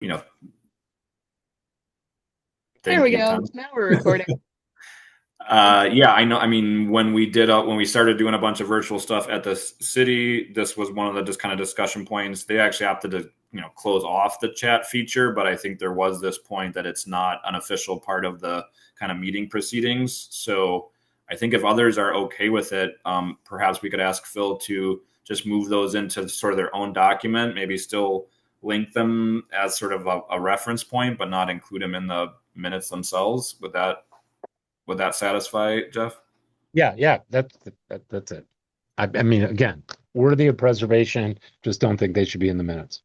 you know, There thank we you, go. Tom. Now we're recording. Yeah, I know. I mean, when we started doing a bunch of virtual stuff at the city, this was one of the just kind of discussion points. They actually opted to, close off the chat feature, but I think there was this point that it's not an official part of the kind of meeting proceedings. So I think if others are okay with it, perhaps we could ask Phil to just move those into sort of their own document, maybe still link them as sort of a reference point, but not include them in the minutes themselves. Would that satisfy, Jeff? Yeah, yeah, that's it. I mean, again, worthy of preservation. Just don't think they should be in the minutes.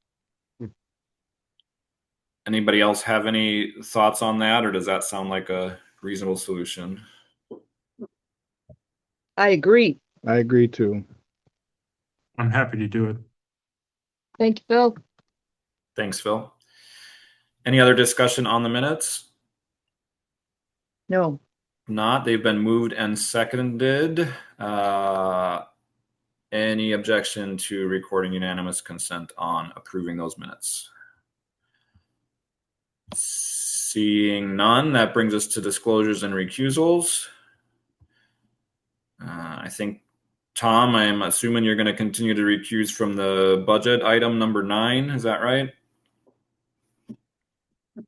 Anybody else have any thoughts on that, or does that sound like a reasonable solution? I agree. I agree too. I'm happy to do it. Thank you, Phil. Thanks, Phil. Any other discussion on the minutes? No. Not. They've been moved and seconded. Any objection to recording unanimous consent on approving those minutes? Seeing none, that brings us to disclosures and recusals. I think, Tom, I'm assuming you're going to continue to recuse from the budget item number 9. Is that right? I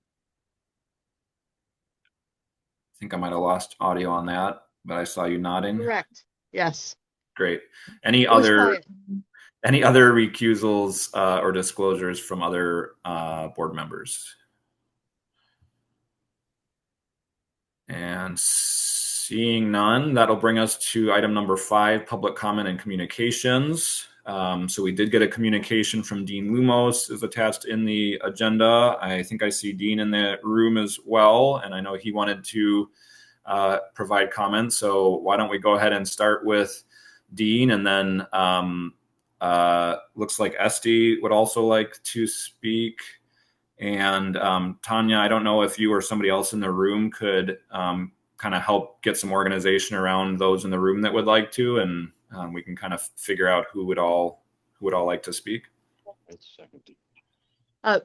think I might have lost audio on that, but I saw you nodding. Correct. Yes. Great. Any It was other quiet. recusals or disclosures from other board members? And seeing none, that'll bring us to item number 5, public comment and communications. So we did get a communication from Dean Lumos is attached in the agenda. I think I see Dean in the room as well, and I know he wanted to provide comments. So why don't we go ahead and start with Dean, and then looks like Esty would also like to speak. And Tanya, I don't know if you or somebody else in the room could kind of help get some organization around those in the room that would like to, and we can kind of figure out who would all like to speak.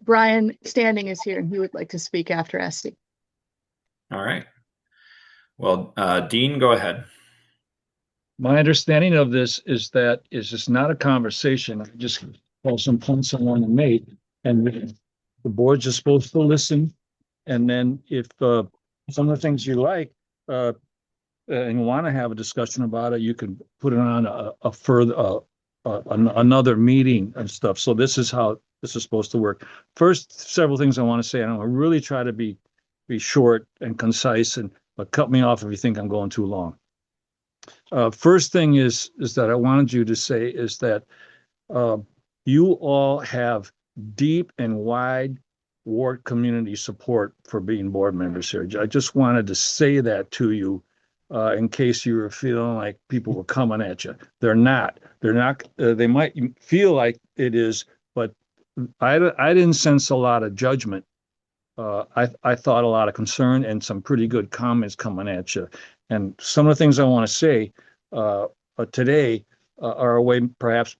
Brian Standing is here, and he would like to speak after Esty. All right. Well, Dean, go ahead. My understanding of this is that it's just not a conversation. I just call some points someone made, and the board's just supposed to listen. And then if some of the things you like and you want to have a discussion about it, you can put it on a further another meeting and stuff. So this is how this is supposed to work. First, several things I want to say, and I really try to be short and concise, but cut me off if you think I'm going too long. First thing is that I wanted you to say is that you all have deep and wide WORT community support for being board members here. I just wanted to say that to you in case you were feeling like people were coming at you. They're not. They might feel like it is, but I didn't sense a lot of judgment. I thought a lot of concern and some pretty good comments coming at you. And some of the things I want to say today are a way perhaps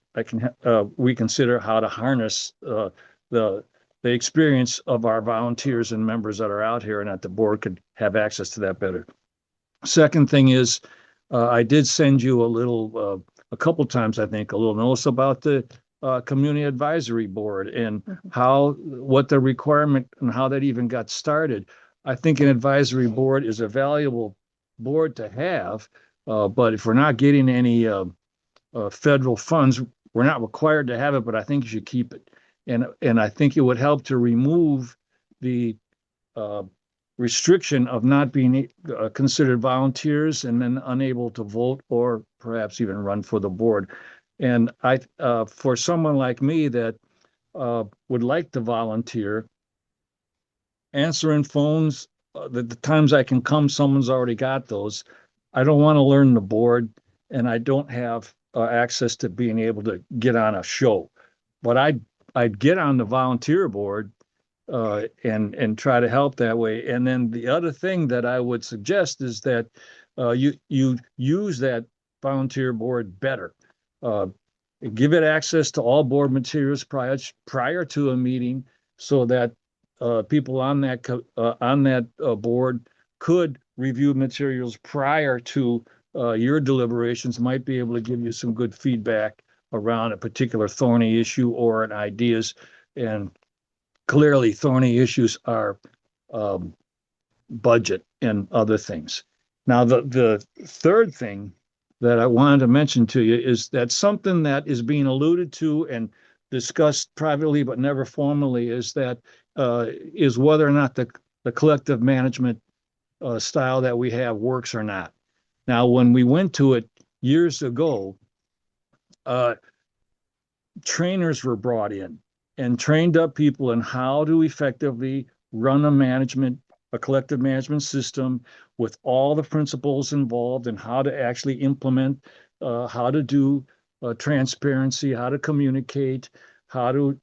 we consider how to harness the experience of our volunteers and members that are out here, and that the board could have access to that better. Second thing is, I did send you a couple times, I think, a little notice about the community advisory board and what the requirement and how that even got started. I think an advisory board is a valuable board to have, but if we're not getting any federal funds, we're not required to have it, but I think you should keep it. And I think it would help to remove the restriction of not being considered volunteers and then unable to vote or perhaps even run for the board. And for someone like me that would like to volunteer, answering phones, the times I can come, someone's already got those. I don't want to learn the board, and I don't have access to being able to get on a show. But I'd get on the volunteer board and try to help that way. And then the other thing that I would suggest is that you use that volunteer board better. Give it access to all board materials prior to a meeting, so that people on that board could review materials prior to your deliberations, might be able to give you some good feedback around a particular thorny issue or an ideas. And clearly thorny issues are budget and other things. Now, the third thing that I wanted to mention to you is that something that is being alluded to and discussed privately but never formally is whether or not the collective management style that we have works or not. Now, when we went to it years ago, trainers were brought in and trained up people in how to effectively run a collective management system with all the principles involved and how to actually implement, how to do transparency, how to communicate, how to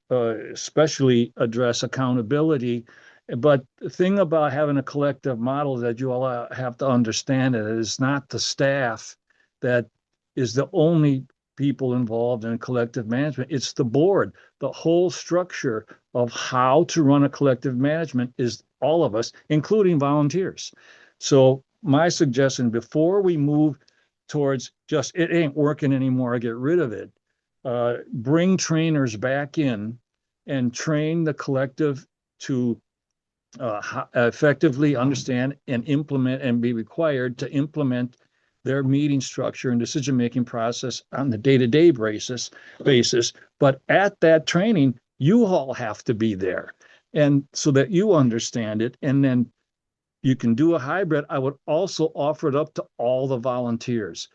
especially address accountability. But the thing about having a collective model that you all have to understand it is not the staff that is the only people involved in collective management. It's the board. The whole structure of how to run a collective management is all of us, including volunteers. So my suggestion, before we move towards just it ain't working anymore, get rid of it, bring trainers back in and train the collective to effectively understand and implement and be required to implement their meeting structure and decision-making process on the day-to-day basis. But at that training, you all have to be there, and so that you understand it. And then you can do a hybrid. I would also offer it up to all the volunteers.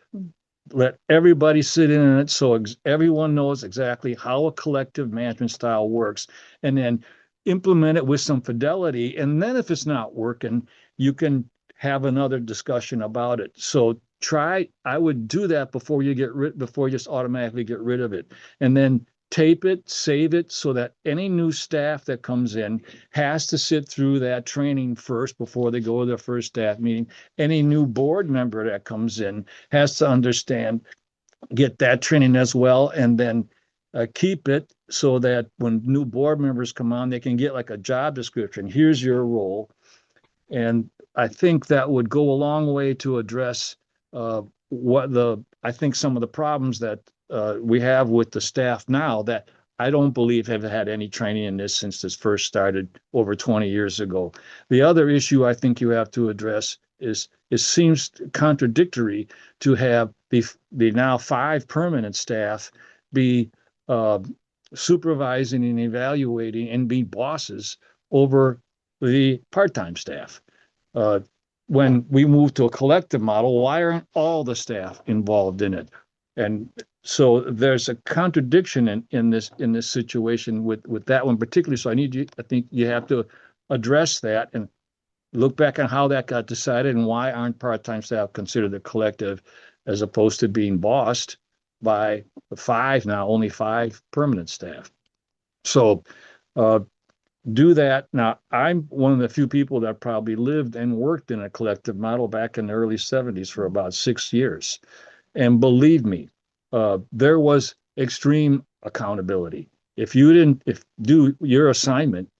Let everybody sit in it so everyone knows exactly how a collective management style works, and then implement it with some fidelity. And then if it's not working, you can have another discussion about it. So I would do that before you just automatically get rid of it. And then tape it, save it, so that any new staff that comes in has to sit through that training first before they go to their first staff meeting. Any new board member that comes in has to understand, get that training as well, and then keep it so that when new board members come on, they can get like a job description. Here's your role. And I think that would go a long way to address I think some of the problems that we have with the staff now that I don't believe have had any training in this since this first started over 20 years ago. The other issue I think you have to address is it seems contradictory to have the now 5 permanent staff be supervising and evaluating and be bosses over the part-time staff. When we move to a collective model, why aren't all the staff involved in it? And so there's a contradiction in this situation with that one particularly. So I think you have to address that and look back on how that got decided and why aren't part-time staff considered a collective as opposed to being bossed by only 5 permanent staff. So do that. Now, I'm one of the few people that probably lived and worked in a collective model back in the early 70s for about 6 years. And believe me, there was extreme accountability. If you didn't do your assignment,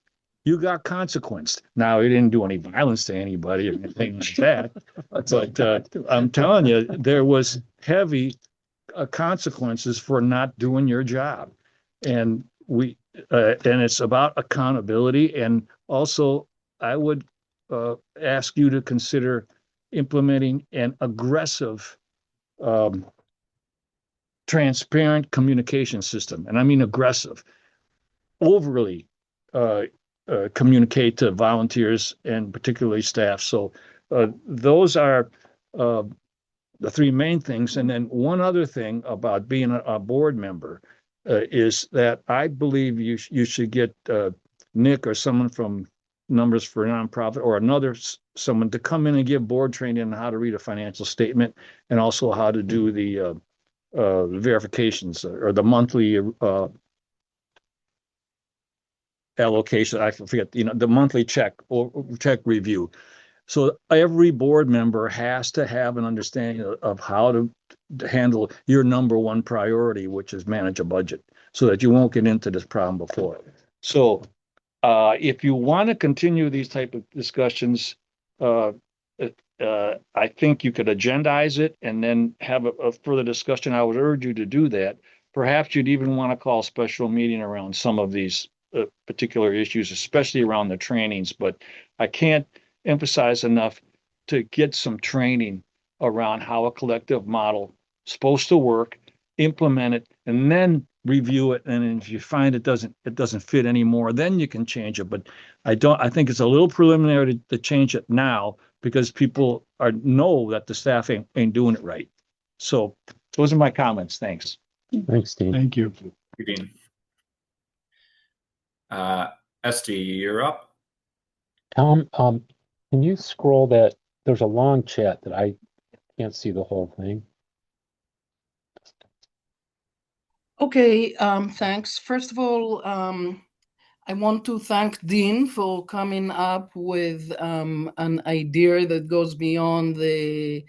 you got consequenced. Now, you didn't do any violence to anybody or anything like that. But I'm telling you, there was heavy consequences for not doing your job. And it's about accountability. And also, I would ask you to consider implementing an aggressive, transparent communication system. And I mean aggressive, overly communicate to volunteers and particularly staff. So those are the 3 main things. And then one other thing about being a board member is that I believe you should get Nick or someone from Numbers for Nonprofit or someone to come in and give board training on how to read a financial statement and also how to do the verifications or the monthly allocation. I forget, the monthly check review. So every board member has to have an understanding of how to handle your number 1 priority, which is manage a budget, so that you won't get into this problem before. So If you want to continue these type of discussions, I think you could agendize it and then have a further discussion. I would urge you to do that. Perhaps you'd even want to call a special meeting around some of these particular issues, especially around the trainings. But I can't emphasize enough to get some training around how a collective model is supposed to work, implement it, and then review it. And if you find it doesn't fit anymore, then you can change it. But I think it's a little preliminary to change it now because people know that the staff ain't doing it right. So those are my comments. Thanks. Thanks, Dean. Thank you. Dean. Esty, you're up. Tom, can you scroll that? There's a long chat that I can't see the whole thing. Okay, thanks. First of all, I want to thank Dean for coming up with an idea that goes beyond the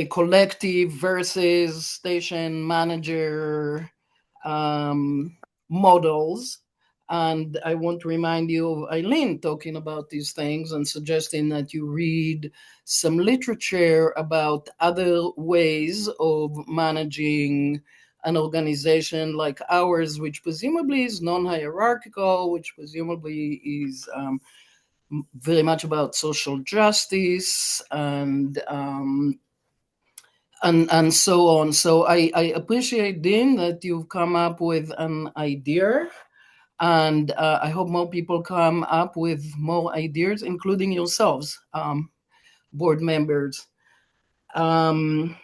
collective versus station manager models. And I want to remind you of Eileen talking about these things and suggesting that you read some literature about other ways of managing an organization like ours, which presumably is non-hierarchical, which presumably is very much about social justice and so on. So I appreciate, Dean, that you've come up with an idea. And I hope more people come up with more ideas, including yourselves, board members. I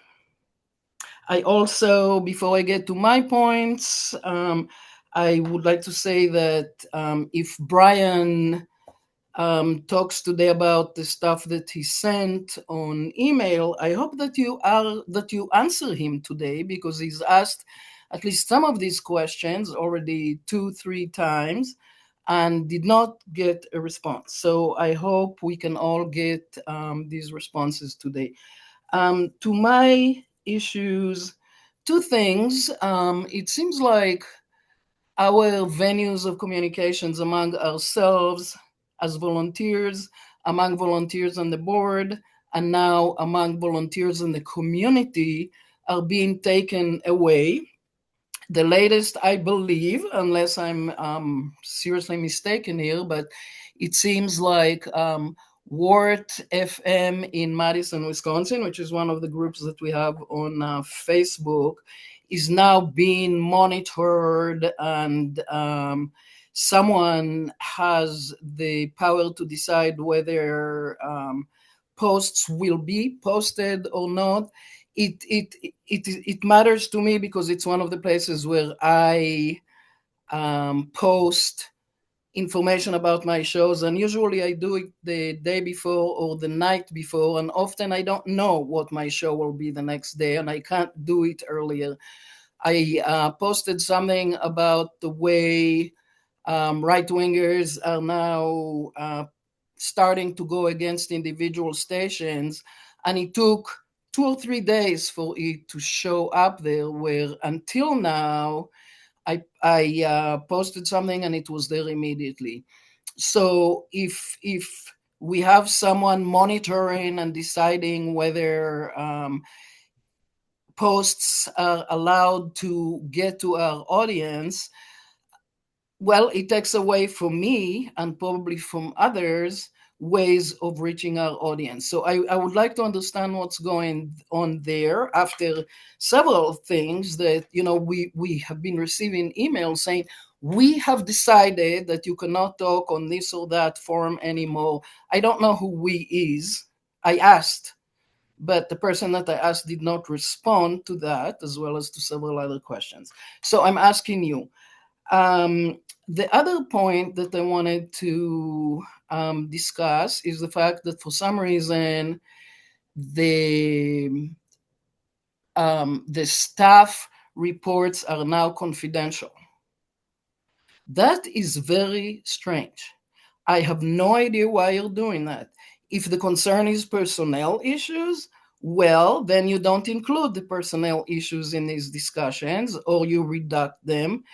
also, before I get to my points, I would like to say that if Brian talks today about the stuff that he sent on email, I hope that you answer him today, because he's asked at least some of these questions already 2-3 times and did not get a response. So I hope we can all get these responses today. To my issues, 2 things. It seems like our venues of communications among ourselves as volunteers, among volunteers on the board, and now among volunteers in the community are being taken away. The latest, I believe, unless I'm seriously mistaken here, but it seems like WORT-FM in Madison, Wisconsin, which is one of the groups that we have on Facebook, is now being monitored, and someone has the power to decide whether posts will be posted or not. It matters to me because it's one of the places where I post information about my shows, and usually I do it the day before or the night before, and often I don't know what my show will be the next day, and I can't do it earlier. I posted something about the way right-wingers are now starting to go against individual stations, and it took 2 or 3 days for it to show up there, where until now I posted something and it was there immediately. So if we have someone monitoring and deciding whether posts are allowed to get to our audience, well, it takes away from me and probably from others ways of reaching our audience. So I would like to understand what's going on there, after several things that, we have been receiving emails saying, we have decided that you cannot talk on this or that forum anymore. I don't know who we is. I asked, but the person that I asked did not respond to that, as well as to several other questions. So I'm asking you. The other point that I wanted to discuss is the fact that for some reason the staff reports are now confidential. That is very strange. I have no idea why you're doing that. If the concern is personnel issues, well, then you don't include the personnel issues in these discussions, or you redact them.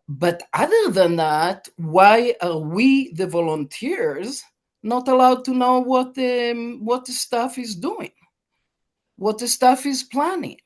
But other than that, why are we, the volunteers, not allowed to know what the staff is doing, what the staff is planning?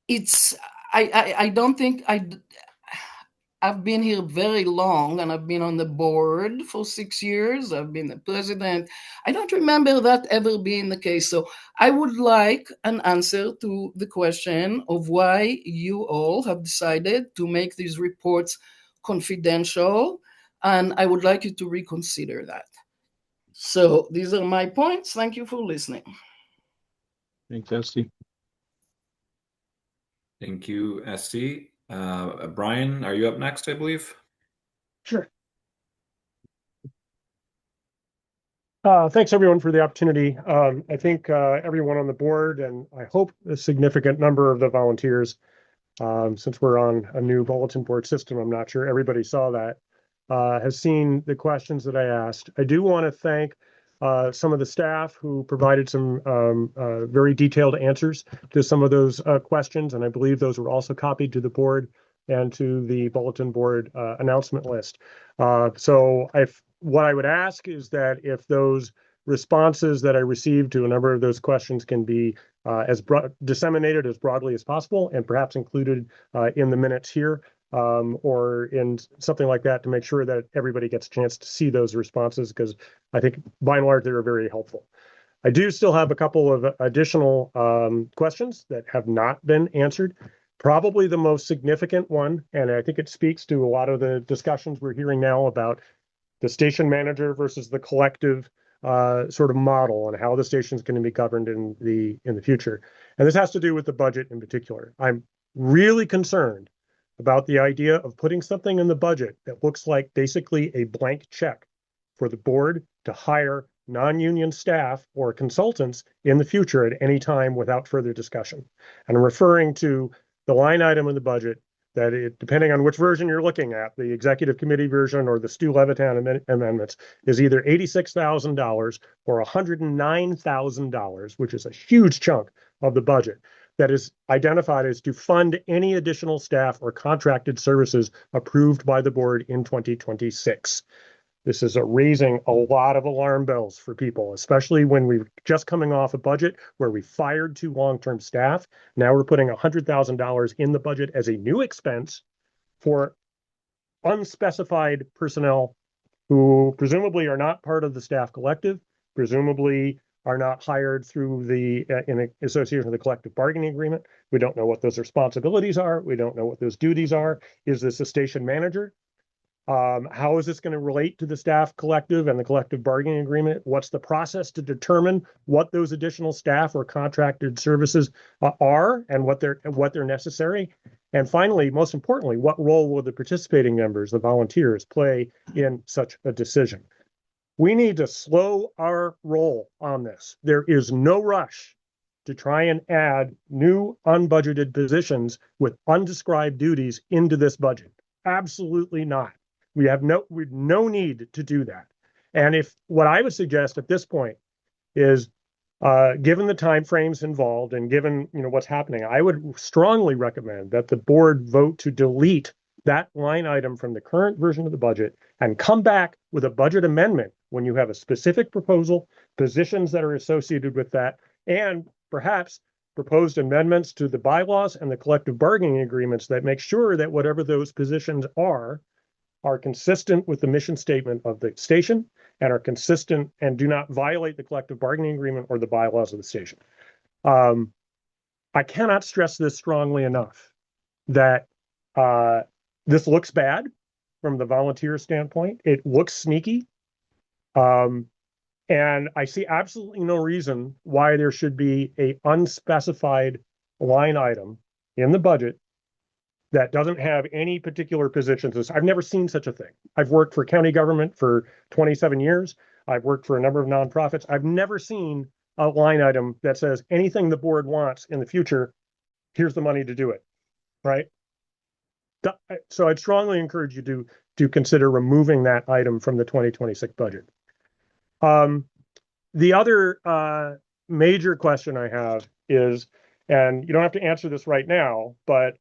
It's I don't think I've been here very long, and I've been on the board for 6 years. I've been the president. I don't remember that ever being the case. So I would like an answer to the question of why you all have decided to make these reports confidential, and I would like you to reconsider that. So these are my points. Thank you for listening. Thanks, Esty. Thank you, SC. Brian, are you up next, I believe? Sure. Thanks everyone for the opportunity. I think everyone on the board, and I hope a significant number of the volunteers, since we're on a new bulletin board system, I'm not sure everybody saw that, has seen the questions that I asked. I do want to thank some of the staff who provided some very detailed answers to some of those questions, and I believe those were also copied to the board and to the bulletin board announcement list. So what I would ask is that if those responses that I received to a number of those questions can be disseminated as broadly as possible and perhaps included in the minutes here, or in something like that, to make sure that everybody gets a chance to see those responses, because I think by and large they are very helpful. I do still have a couple of additional questions that have not been answered. Probably the most significant one, and I think it speaks to a lot of the discussions we're hearing now about the station manager versus the collective sort of model, and how the station is going to be governed in the future. And this has to do with the budget in particular. I'm really concerned about the idea of putting something in the budget that looks like basically a blank check for the board to hire non-union staff or consultants in the future at any time without further discussion. And I'm referring to the line item in the budget that, depending on which version you're looking at, the executive committee version or the Stu Levitan amendments, is either $86,000 or $109,000, which is a huge chunk of the budget, that is identified as to fund any additional staff or contracted services approved by the board in 2026. This is raising a lot of alarm bells for people, especially when we're just coming off a budget where we fired 2 long-term staff. Now we're putting $100,000 in the budget as a new expense for unspecified personnel who presumably are not part of the staff collective, presumably are not hired through in association with the collective bargaining agreement. We don't know what those responsibilities are. We don't know what those duties are. Is this a station manager? How is this going to relate to the staff collective and the collective bargaining agreement? What's the process to determine what those additional staff or contracted services are and what they're necessary? And finally, most importantly, what role will the participating members, the volunteers, play in such a decision? We need to slow our roll on this. There is no rush to try and add new unbudgeted positions with undescribed duties into this budget. Absolutely not. We have no need to do that. And what I would suggest at this point is, given the timeframes involved and given what's happening, I would strongly recommend that the board vote to delete that line item from the current version of the budget and come back with a budget amendment when you have a specific proposal, positions that are associated with that, and perhaps proposed amendments to the bylaws and the collective bargaining agreements that make sure that whatever those positions are consistent with the mission statement of the station and are consistent and do not violate the collective bargaining agreement or the bylaws of the station. I cannot stress this strongly enough, that this looks bad from the volunteer standpoint. It looks sneaky. And I see absolutely no reason why there should be an unspecified line item in the budget that doesn't have any particular positions. I've never seen such a thing. I've worked for county government for 27 years. I've worked for a number of nonprofits. I've never seen a line item that says anything the board wants in the future, here's the money to do it, right? So I'd strongly encourage you to consider removing that item from the 2026 budget. The other major question I have is, and you don't have to answer this right now, but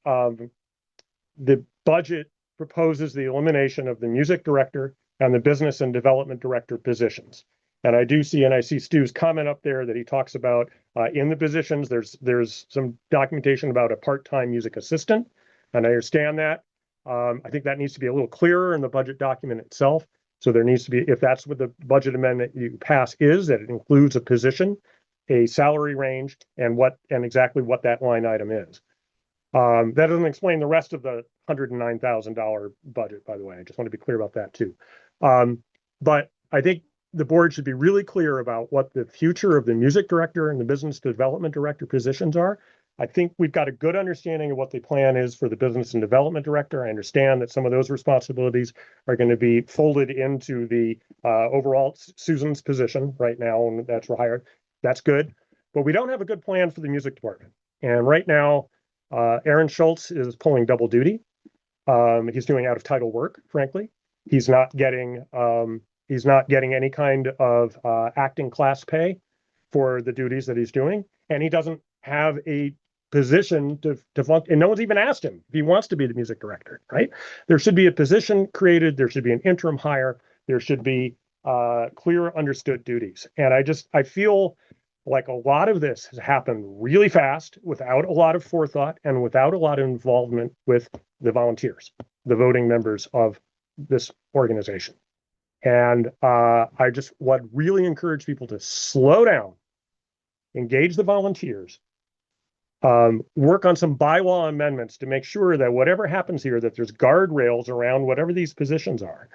the budget proposes the elimination of the music director and the business and development director positions. And I see Stu's comment up there that he talks about in the positions, there's some documentation about a part-time music assistant, and I understand that. I think that needs to be a little clearer in the budget document itself. So there needs to be, if that's what the budget amendment you pass is, that it includes a position, a salary range, and exactly what that line item is. That doesn't explain the rest of the $109,000 budget, by the way. I just want to be clear about that too. But I think the board should be really clear about what the future of the music director and the business development director positions are. I think we've got a good understanding of what the plan is for the business and development director. I understand that some of those responsibilities are going to be folded into the overall Susan's position right now, and that's rehired. That's good. But we don't have a good plan for the music department. And right now, Aaron Schultz is pulling double duty. He's doing out of title work, frankly. He's not getting any kind of acting class pay for the duties that he's doing, and he doesn't have a position to function. And no one's even asked him if he wants to be the music director. Right? There should be a position created. There should be an interim hire. There should be clear, understood duties. And I feel like a lot of this has happened really fast, without a lot of forethought and without a lot of involvement with the volunteers, the voting members of this organization. And I just would really encourage people to slow down, engage the volunteers, work on some bylaw amendments to make sure that whatever happens here, that there's guardrails around whatever these positions are.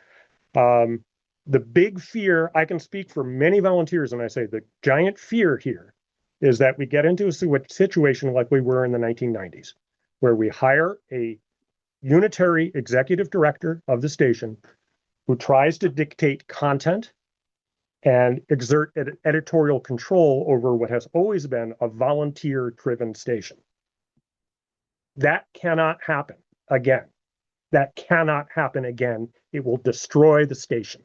The big fear, I can speak for many volunteers, and I say the giant fear here is that we get into a situation like we were in the 1990s, where we hire a unitary executive director of the station who tries to dictate content and exert editorial control over what has always been a volunteer-driven station. That cannot happen again. That cannot happen again. It will destroy the station.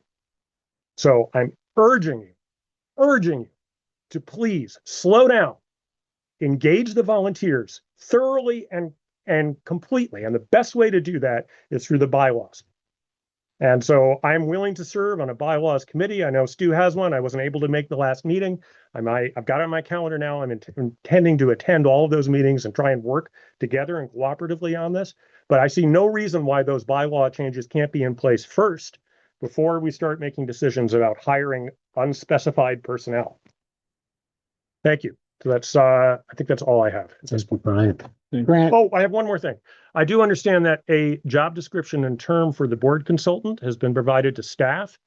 So I'm urging you to please slow down, engage the volunteers thoroughly and completely. And the best way to do that is through the bylaws. And so I'm willing to serve on a bylaws committee. I know Stu has one. I wasn't able to make the last meeting. I've got it on my calendar now. I'm intending to attend all of those meetings and try and work together and cooperatively on this. But I see no reason why those bylaw changes can't be in place first before we start making decisions about hiring unspecified personnel. Thank you. So that's I think that's all I have. Thank you, Brian. Grant. Oh, I have one more thing. I do understand that a job description and term for the board consultant has been provided to staff.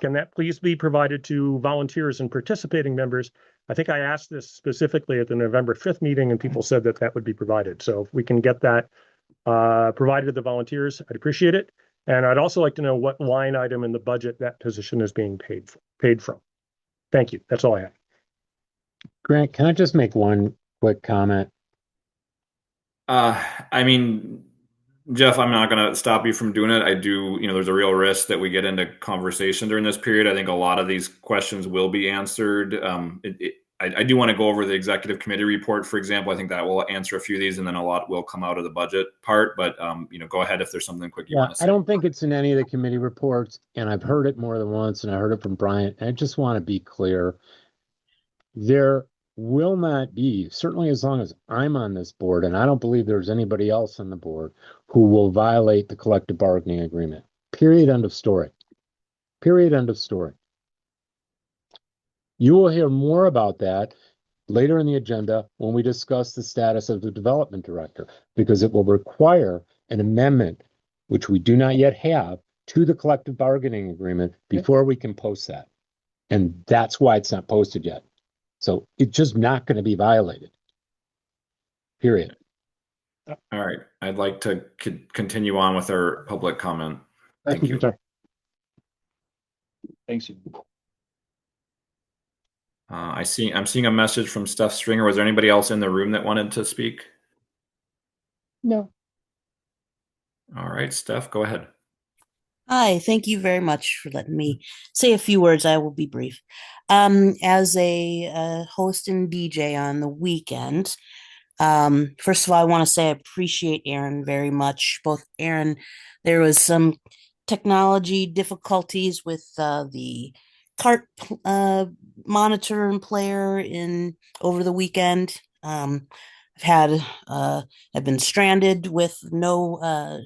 Can that please be provided to volunteers and participating members? I think I asked this specifically at the November 5th meeting, and people said that that would be provided. So if we can get that provided to the volunteers, I'd appreciate it. And I'd also like to know what line item in the budget that position is being paid from. Thank you. That's all I have. Grant, can I just make one quick comment? I mean, Jeff, I'm not going to stop you from doing it. I do, there's a real risk that we get into conversation during this period. I think a lot of these questions will be answered. I do want to go over the executive committee report, for example. I think that will answer a few of these, and then a lot will come out of the budget part. But, go ahead if there's something quick you want to say. I don't think it's in any of the committee reports, and I've heard it more than once, and I heard it from Brian. And I just want to be clear. There will not be, certainly as long as I'm on this board, and I don't believe there's anybody else on the board who will violate the collective bargaining agreement. Period. End of story. Period. End of story. You will hear more about that later in the agenda when we discuss the status of the development director, because it will require an amendment, which we do not yet have, to the collective bargaining agreement before we can post that. And that's why it's not posted yet. So it's just not going to be violated. Period. All right. I'd like to continue on with our public comment. Thank you. Thanks. I'm seeing a message from Steph Stringer. Was there anybody else in the room that wanted to speak? No. All right, Steph, go ahead. Hi, thank you very much for letting me say a few words. I will be brief. As a host and DJ on the weekend, First of all, I want to say I appreciate Aaron very much. Both Aaron, there was some technology difficulties with the cart monitor and player in over the weekend. I've been stranded with no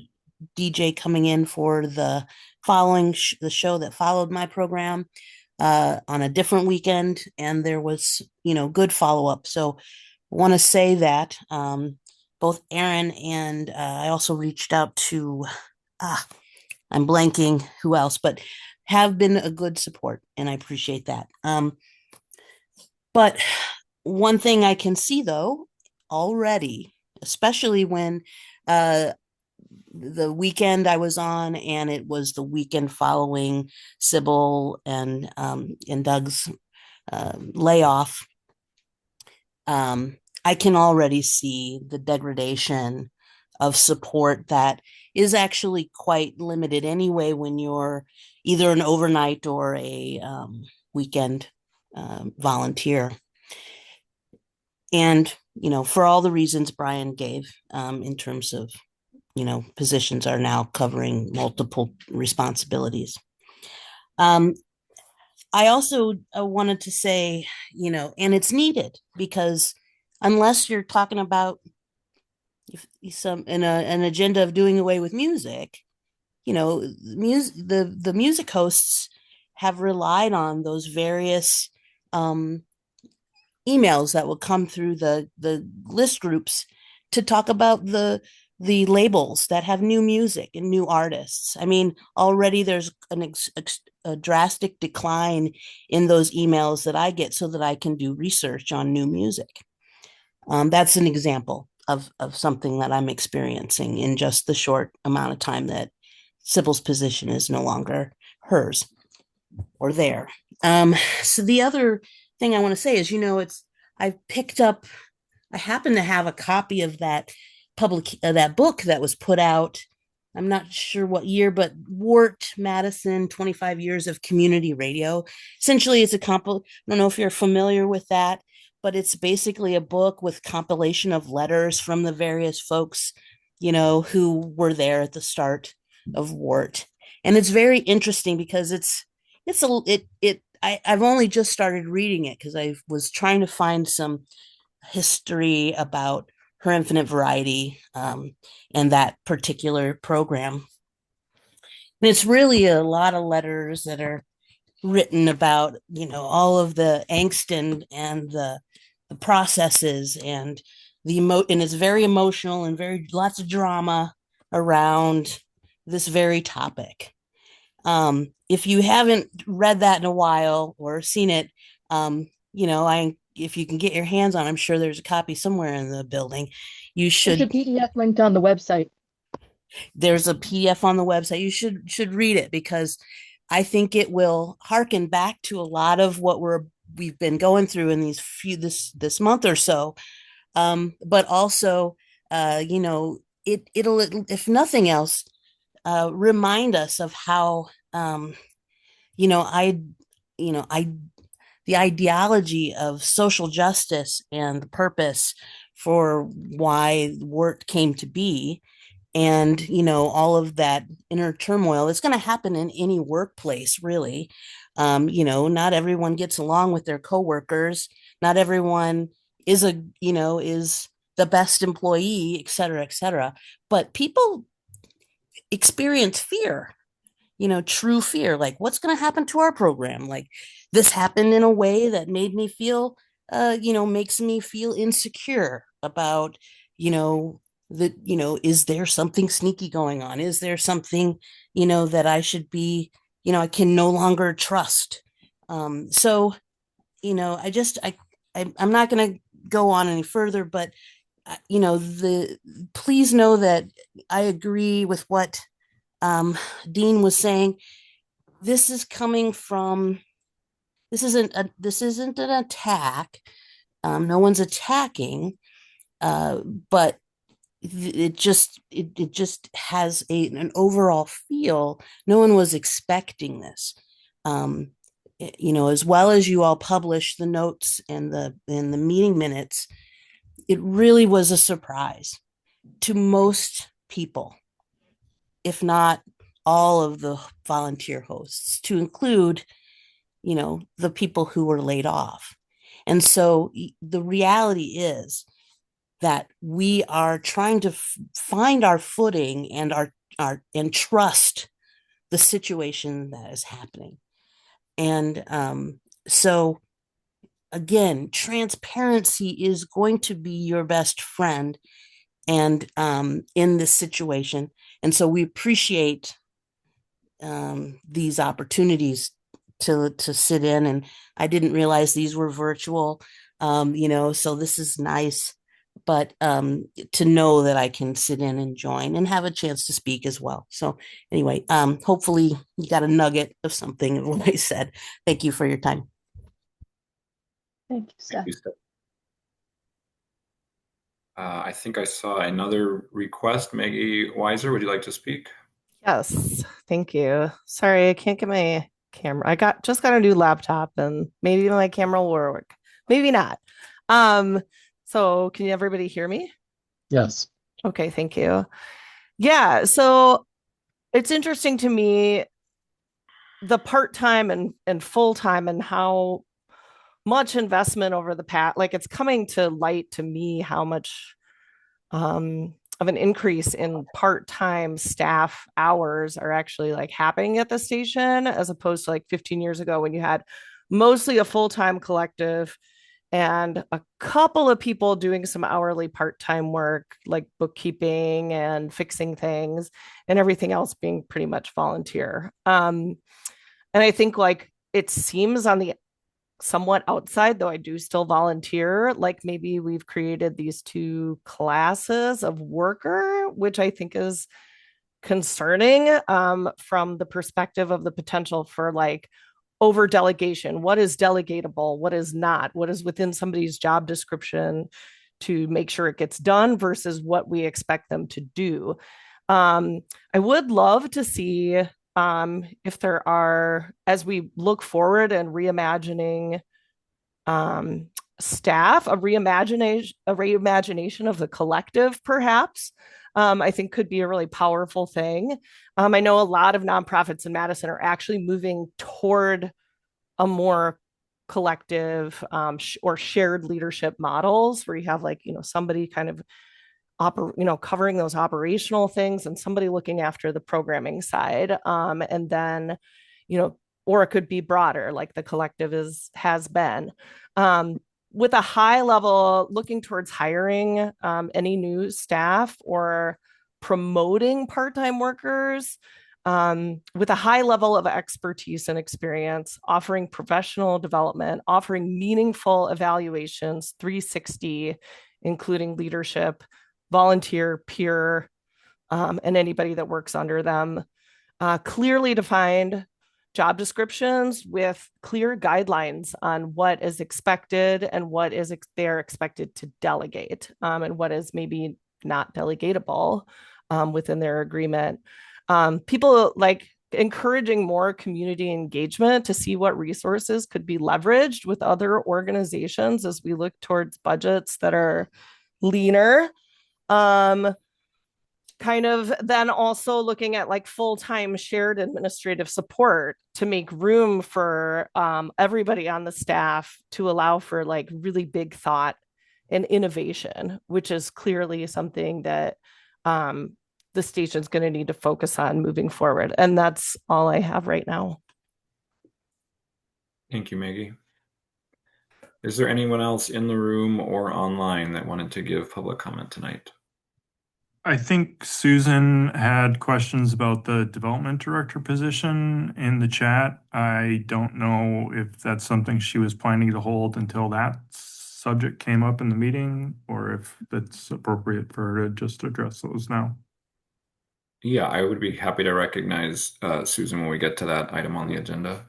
DJ coming in for the the show that followed my program on a different weekend, and there was good follow up. So I want to say that both Aaron and I also reached out to I'm blanking who else, but have been a good support, and I appreciate that. But one thing I can see though already, especially when the weekend I was on, and it was the weekend following Sybil and Doug's layoff. I can already see the degradation of support that is actually quite limited anyway when you're either an overnight or a weekend volunteer. And, for all the reasons Brian gave in terms of, positions are now covering multiple responsibilities. I also wanted to say, and it's needed because unless you're talking about an agenda of doing away with music, the music hosts have relied on those various emails that will come through the list groups to talk about the labels that have new music and new artists. I mean, already there's a drastic decline in those emails that I get so that I can do research on new music. That's an example of something that I'm experiencing in just the short amount of time that Sybil's position is no longer hers or there. So the other thing I want to say is, I happen to have a copy of that that book that was put out. I'm not sure what year, but Madison, 25 Years of Community Radio. Essentially, it's I don't know if you're familiar with that, but it's basically a book with compilation of letters from the various folks, who were there at the start of WORT. And it's very interesting because I've only just started reading it because I was trying to find some history about Her Infinite Variety and that particular program. And it's really a lot of letters that are written about, all of the angst and the processes and and it's very emotional and lots of drama around this very topic. If you haven't read that in a while or seen it, if you can get your hands on, I'm sure there's a copy somewhere in the building. You should. There's a PDF linked on the website. There's a PDF on the website. You should read it because I think it will harken back to a lot of what we've been going through in this month or so. But also, it'll, if nothing else, remind us of how, the ideology of social justice and the purpose for why WORT came to be, and all of that inner turmoil. It's going to happen in any workplace, really. Not everyone gets along with their coworkers. Not everyone is the best employee, et cetera, et cetera. But people experience fear, true fear, like what's going to happen to our program? Like this happened in a way that made me feel, makes me feel insecure about, is there something sneaky going on? Is there something, that I should be, I can no longer trust. So, I'm not going to go on any further, but, please know that I agree with what Dean was saying. This is coming from, this isn't an attack. No one's attacking, but it just has an overall feel. No one was expecting this. As well as you all publish the notes and the meeting minutes, it really was a surprise to most people, if not all of the volunteer hosts, to include, the people who were laid off. And so the reality is that we are trying to find our footing and and trust the situation that is happening. And so again, transparency is going to be your best friend and in this situation. And so we appreciate these opportunities to sit in, and I didn't realize these were virtual, so this is nice, but to know that I can sit in and join and have a chance to speak as well. So anyway, hopefully you got a nugget of something of what I said. Thank you for your time. Thank you, Steph. I think I saw another request. Maggie Weiser, would you like to speak? Yes, thank you. Sorry, I can't get my camera. I just got a new laptop and maybe my camera will work. Maybe not. So can everybody hear me? Yes. Okay, thank you. Yeah, so it's interesting to me the part-time and full-time and how much investment over the past, like it's coming to light to me how much of an increase in part-time staff hours are actually like happening at the station, as opposed to like 15 years ago when you had mostly a full-time collective and a couple of people doing some hourly part-time work like bookkeeping and fixing things, and everything else being pretty much volunteer. And I think like it seems on the somewhat outside, though I do still volunteer, like maybe we've created these two classes of worker, which I think is concerning from the perspective of the potential for like over delegation. What is delegatable? What is not? What is within somebody's job description to make sure it gets done versus what we expect them to do? I would love to see if there are, as we look forward and reimagining staff, a reimagination of the collective, perhaps. I think could be a really powerful thing. I know a lot of nonprofits in Madison are actually moving toward a more collective or shared leadership models where you have like, somebody kind of covering those operational things and somebody looking after the programming side. And then, or it could be broader, like the collective has been. With a high level, looking towards hiring any new staff or promoting part-time workers with a high level of expertise and experience, offering professional development, offering meaningful evaluations, 360, including leadership, volunteer, peer, and anybody that works under them. Clearly defined job descriptions with clear guidelines on what is expected and what is they're expected to delegate, and what is maybe not delegatable within their agreement. People like encouraging more community engagement to see what resources could be leveraged with other organizations as we look towards budgets that are leaner. Kind of then also looking at like full-time shared administrative support to make room for everybody on the staff to allow for like really big thought and innovation, which is clearly something that the station's going to need to focus on moving forward. And that's all I have right now. Thank you, Maggie. Is there anyone else in the room or online that wanted to give public comment tonight? I think Susan had questions about the development director position in the chat. I don't know if that's something she was planning to hold until that subject came up in the meeting, or if it's appropriate for her to just address those now. Yeah, I would be happy to recognize Susan when we get to that item on the agenda.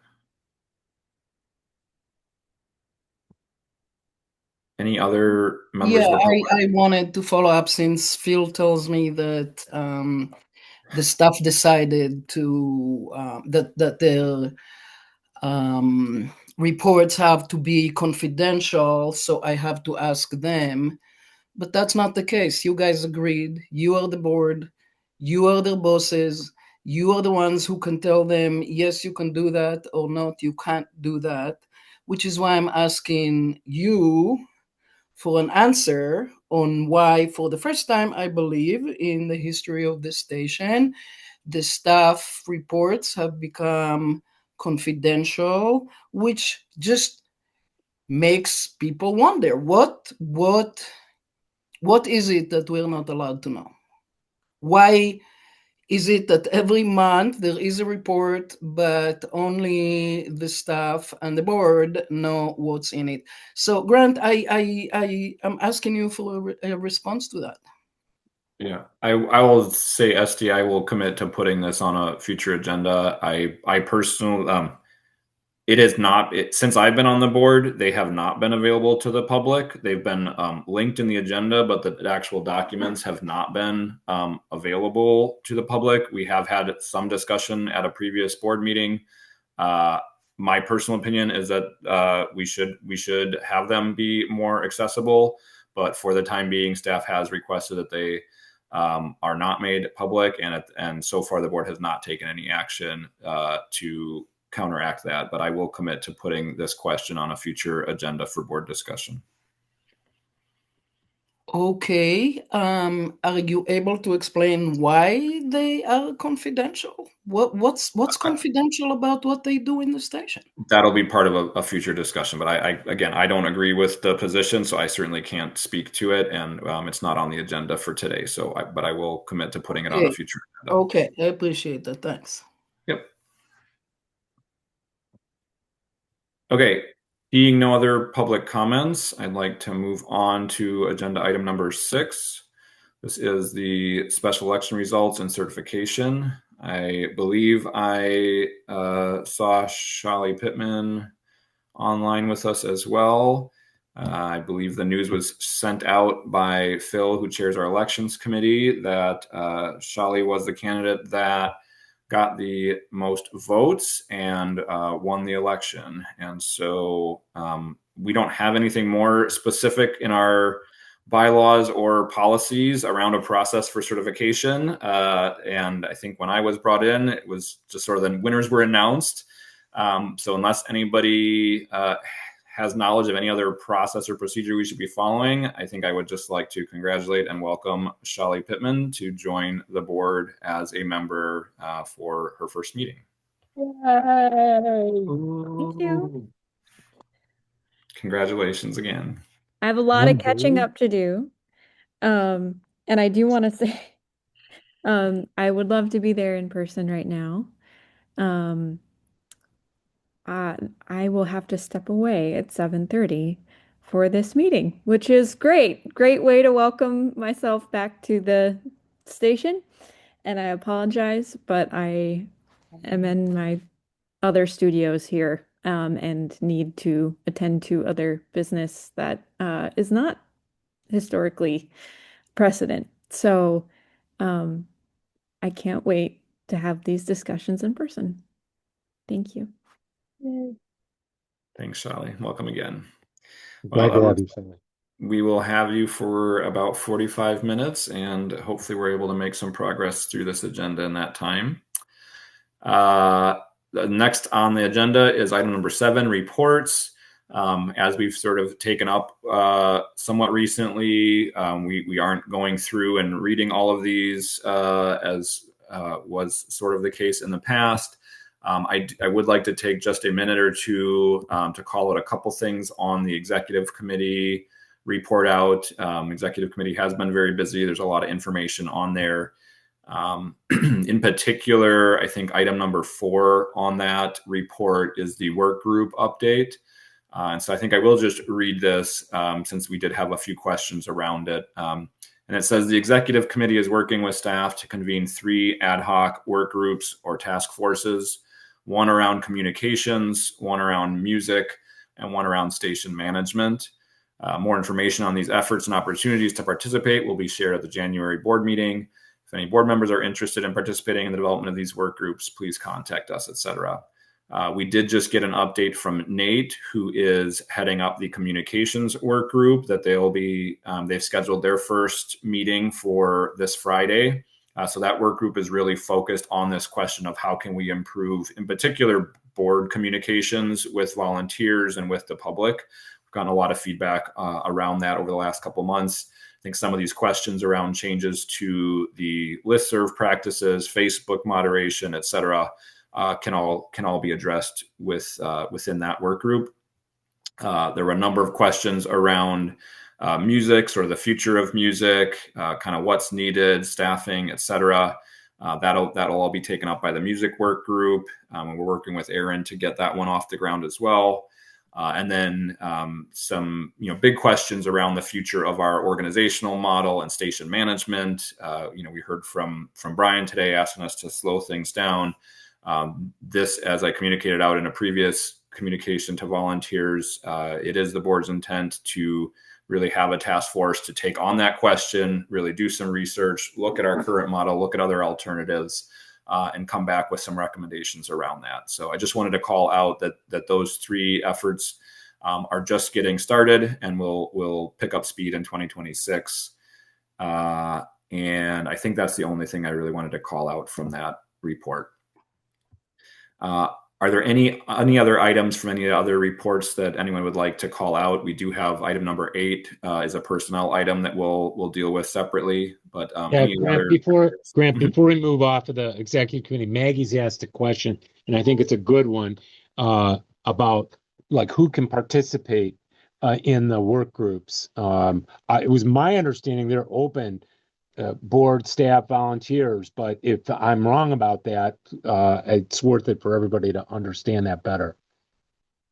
Any other members? Yeah, I wanted to follow up since Phil tells me that the staff decided to that the reports have to be confidential, so I have to ask them. but that's not the case. You guys agreed. You are the board. You are their bosses. You are the ones who can tell them, yes, you can do that, or not, you can't do that, which is why I'm asking you for an answer on why, for the first time, I believe, in the history of the station, the staff reports have become confidential, which just makes people wonder, what is it that we're not allowed to know? Why is it that every month there is a report, but only the staff and the board know what's in it? So, Grant, I am asking you for a response to that. Yeah, I will say, Esty, I will commit to putting this on a future agenda. I personally, it is not, since I've been on the board, they have not been available to the public. They've been linked in the agenda, but the actual documents have not been available to the public. We have had some discussion at a previous board meeting. My personal opinion is that we should have them be more accessible, but for the time being, staff has requested that they are not made public, and so far the board has not taken any action to counteract that, but I will commit to putting this question on a future agenda for board discussion. Okay. Are you able to explain why they are confidential? What's confidential about what they do in the station? That'll be part of a future discussion, but I don't agree with the position, so I certainly can't speak to it, and it's not on the agenda for today. So, but I will commit to putting it on a future agenda. Okay, I appreciate that. Thanks. Yep. Okay, seeing no other public comments, I'd like to move on to agenda item number 6. This is the special election results and certification. I believe I saw Shali Pittman online with us as well. I believe the news was sent out by Phil, who chairs our elections committee, that Shali was the candidate that got the most votes and won the election. And so we don't have anything more specific in our bylaws or policies around a process for certification. And I think when I was brought in, it was just sort of the winners were announced. So unless anybody has knowledge of any other process or procedure we should be following, I think I would just like to congratulate and welcome Shali Pittman to join the board as a member for her first meeting. Yay! Thank you. Congratulations again. I have a lot of catching up to do. And I do want to say, I would love to be there in person right now. I will have to step away at 7:30 for this meeting, which is great. Great way to welcome myself back to the station. And I apologize, but I am in my other studios here and need to attend to other business that is not historically precedent. So I can't wait to have these discussions in person. Thank you. Yay. Thanks, Shali. Welcome again. Glad to have you, Shali. We will have you for about 45 minutes, and hopefully we're able to make some progress through this agenda in that time. Next on the agenda is item number 7, reports. As we've sort of taken up somewhat recently, we aren't going through and reading all of these as was sort of the case in the past. I would like to take just a minute or two to call out a couple things on the executive committee report out. Executive committee has been very busy. There's a lot of information on there. In particular, I think item number 4 on that report is the work group update. And so I think I will just read this since we did have a few questions around it. And it says the executive committee is working with staff to convene 3 ad hoc work groups or task forces, 1 around communications, 1 around music, and 1 around station management. More information on these efforts and opportunities to participate will be shared at the January board meeting. If any board members are interested in participating in the development of these work groups, please contact us, etc. We did just get an update from Nate, who is heading up the communications work group, that they've scheduled their first meeting for this Friday. So that work group is really focused on this question of how can we improve, in particular, board communications with volunteers and with the public. We've gotten a lot of feedback around that over the last couple months. I think some of these questions around changes to the listserv practices, Facebook moderation, et cetera, can all be addressed within that work group. There were a number of questions around music, sort of the future of music, kind of what's needed, staffing, et cetera. That'll all be taken up by the music work group. And we're working with Aaron to get that one off the ground as well. And then some big questions around the future of our organizational model and station management. We heard from Brian today asking us to slow things down. This, as I communicated out in a previous communication to volunteers, it is the board's intent to really have a task force to take on that question, really do some research, look at our current model, look at other alternatives, and come back with some recommendations around that. So I just wanted to call out that those three efforts are just getting started, and will pick up speed in 2026. And I think that's the only thing I really wanted to call out from that report. Are there any other items from any other reports that anyone would like to call out? We do have item number 8 is a personnel item that we'll deal with separately. But Grant, before we move off of the executive committee, Maggie's asked a question, and I think it's a good one, about like who can participate in the work groups. It was my understanding they're open. Board, staff, volunteers, but if I'm wrong about that, it's worth it for everybody to understand that better.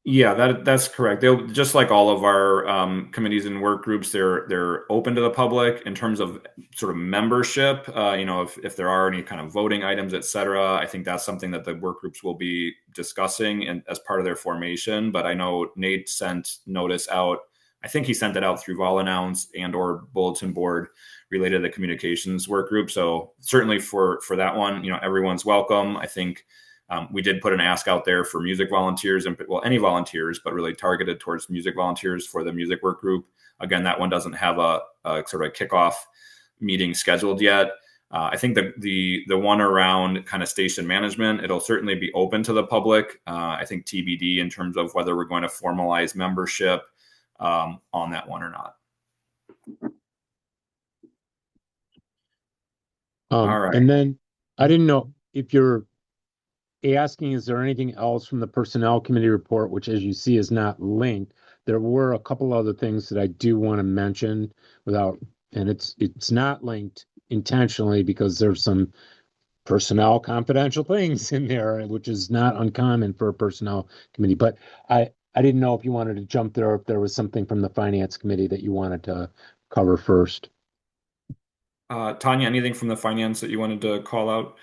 Yeah, that's correct. They'll, just like all of our committees and work groups, they're open to the public in terms of sort of membership. If there are any kind of voting items, et cetera, I think that's something that the work groups will be discussing and as part of their formation. But I know Nate sent notice out. I think he sent it out through Vol-Announce and/or bulletin board related to the communications work group. So certainly for that one, everyone's welcome. I think we did put an ask out there for music volunteers and any volunteers, but really targeted towards music volunteers for the music work group. Again, that one doesn't have a sort of a kickoff meeting scheduled yet. I think the one around kind of station management, it'll certainly be open to the public. I think TBD in terms of whether we're going to formalize membership on that one or not. All right. And then I didn't know if you're asking, is there anything else from the personnel committee report, which as you see is not linked. There were a couple other things that I do want to mention and it's not linked intentionally because there's some personnel confidential things in there, which is not uncommon for a personnel committee. But I didn't know if you wanted to jump there, or if there was something from the finance committee that you wanted to cover first. Tanya, anything from the finance that you wanted to call out?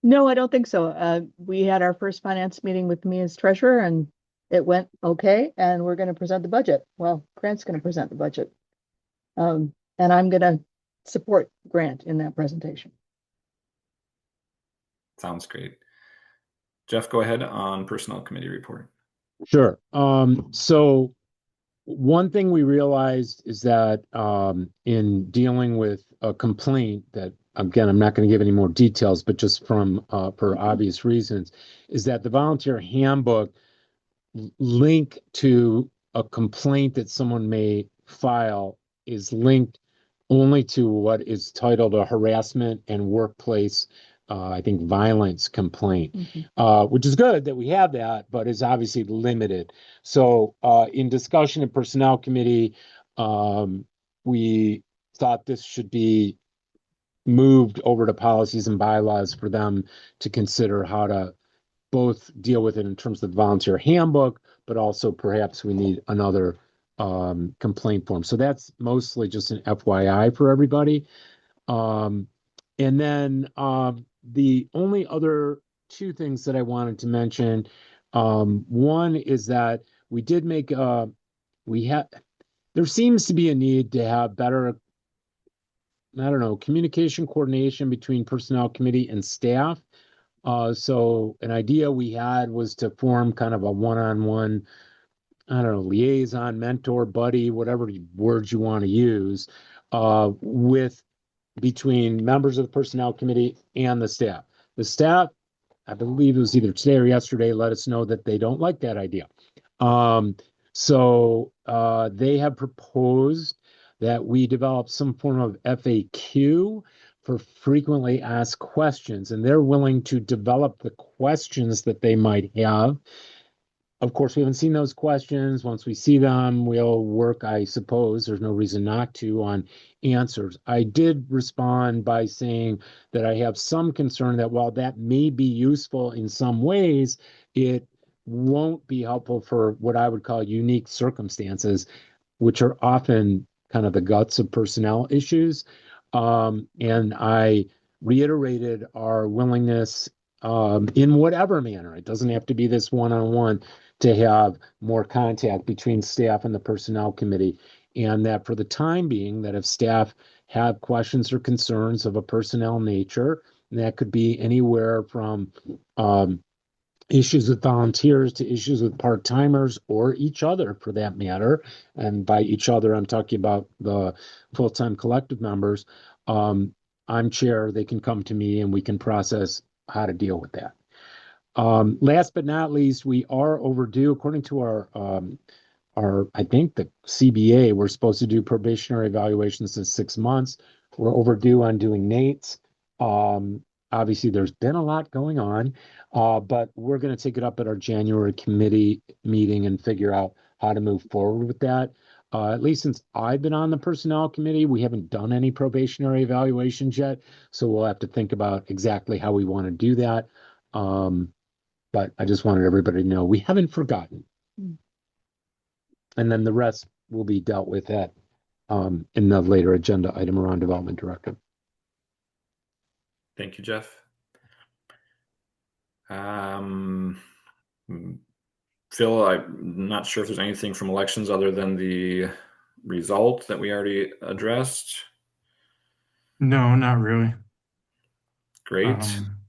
No, I don't think so. We had our first finance meeting with me as treasurer, and it went okay. And we're going to present the budget. Well, Grant's going to present the budget, and I'm going to support Grant in that presentation. Sounds great. Jeff, go ahead on personnel committee report. Sure. So one thing we realized is that in dealing with a complaint that, again, I'm not going to give any more details, but just for obvious reasons, is that the volunteer handbook link to a complaint that someone may file is linked only to what is titled a harassment and workplace I think violence complaint, which is good that we have that, but is obviously limited. So in discussion in personnel committee, we thought this should be moved over to policies and bylaws for them to consider how to both deal with it in terms of the volunteer handbook, but also perhaps we need another complaint form. So that's mostly just an FYI for everybody. And then the only other two things that I wanted to mention, one is that we did make there seems to be a need to have better, communication coordination between personnel committee and staff. So an idea we had was to form kind of a one-on-one, I don't know, liaison, mentor, buddy, whatever words you want to use, with between members of the personnel committee and the staff. The staff, I believe it was either today or yesterday, let us know that they don't like that idea. So they have proposed that we develop some form of FAQ for frequently asked questions, and they're willing to develop the questions that they might have. Of course, we haven't seen those questions. Once we see them, we'll work, I suppose, there's no reason not to, on answers. I did respond by saying that I have some concern that while that may be useful in some ways, it won't be helpful for what I would call unique circumstances, which are often kind of the guts of personnel issues. And I reiterated our willingness in whatever manner, it doesn't have to be this one-on-one, to have more contact between staff and the personnel committee. And that for the time being, that if staff have questions or concerns of a personnel nature, and that could be anywhere from issues with volunteers to issues with part-timers or each other for that matter. And by each other, I'm talking about the full-time collective members. I'm chair, they can come to me and we can process how to deal with that. Last but not least, we are overdue, according to our I think the CBA, we're supposed to do probationary evaluations in 6 months. We're overdue on doing NATES. Obviously, there's been a lot going on, but we're going to take it up at our January committee meeting and figure out how to move forward with that. At least since I've been on the personnel committee, we haven't done any probationary evaluations yet, so we'll have to think about exactly how we want to do that. But I just wanted everybody to know we haven't forgotten. And then the rest will be dealt with in the later agenda item around development director. Thank you, Jeff. Phil, I'm not sure if there's anything from elections other than the result that we already addressed. No, not really. Great.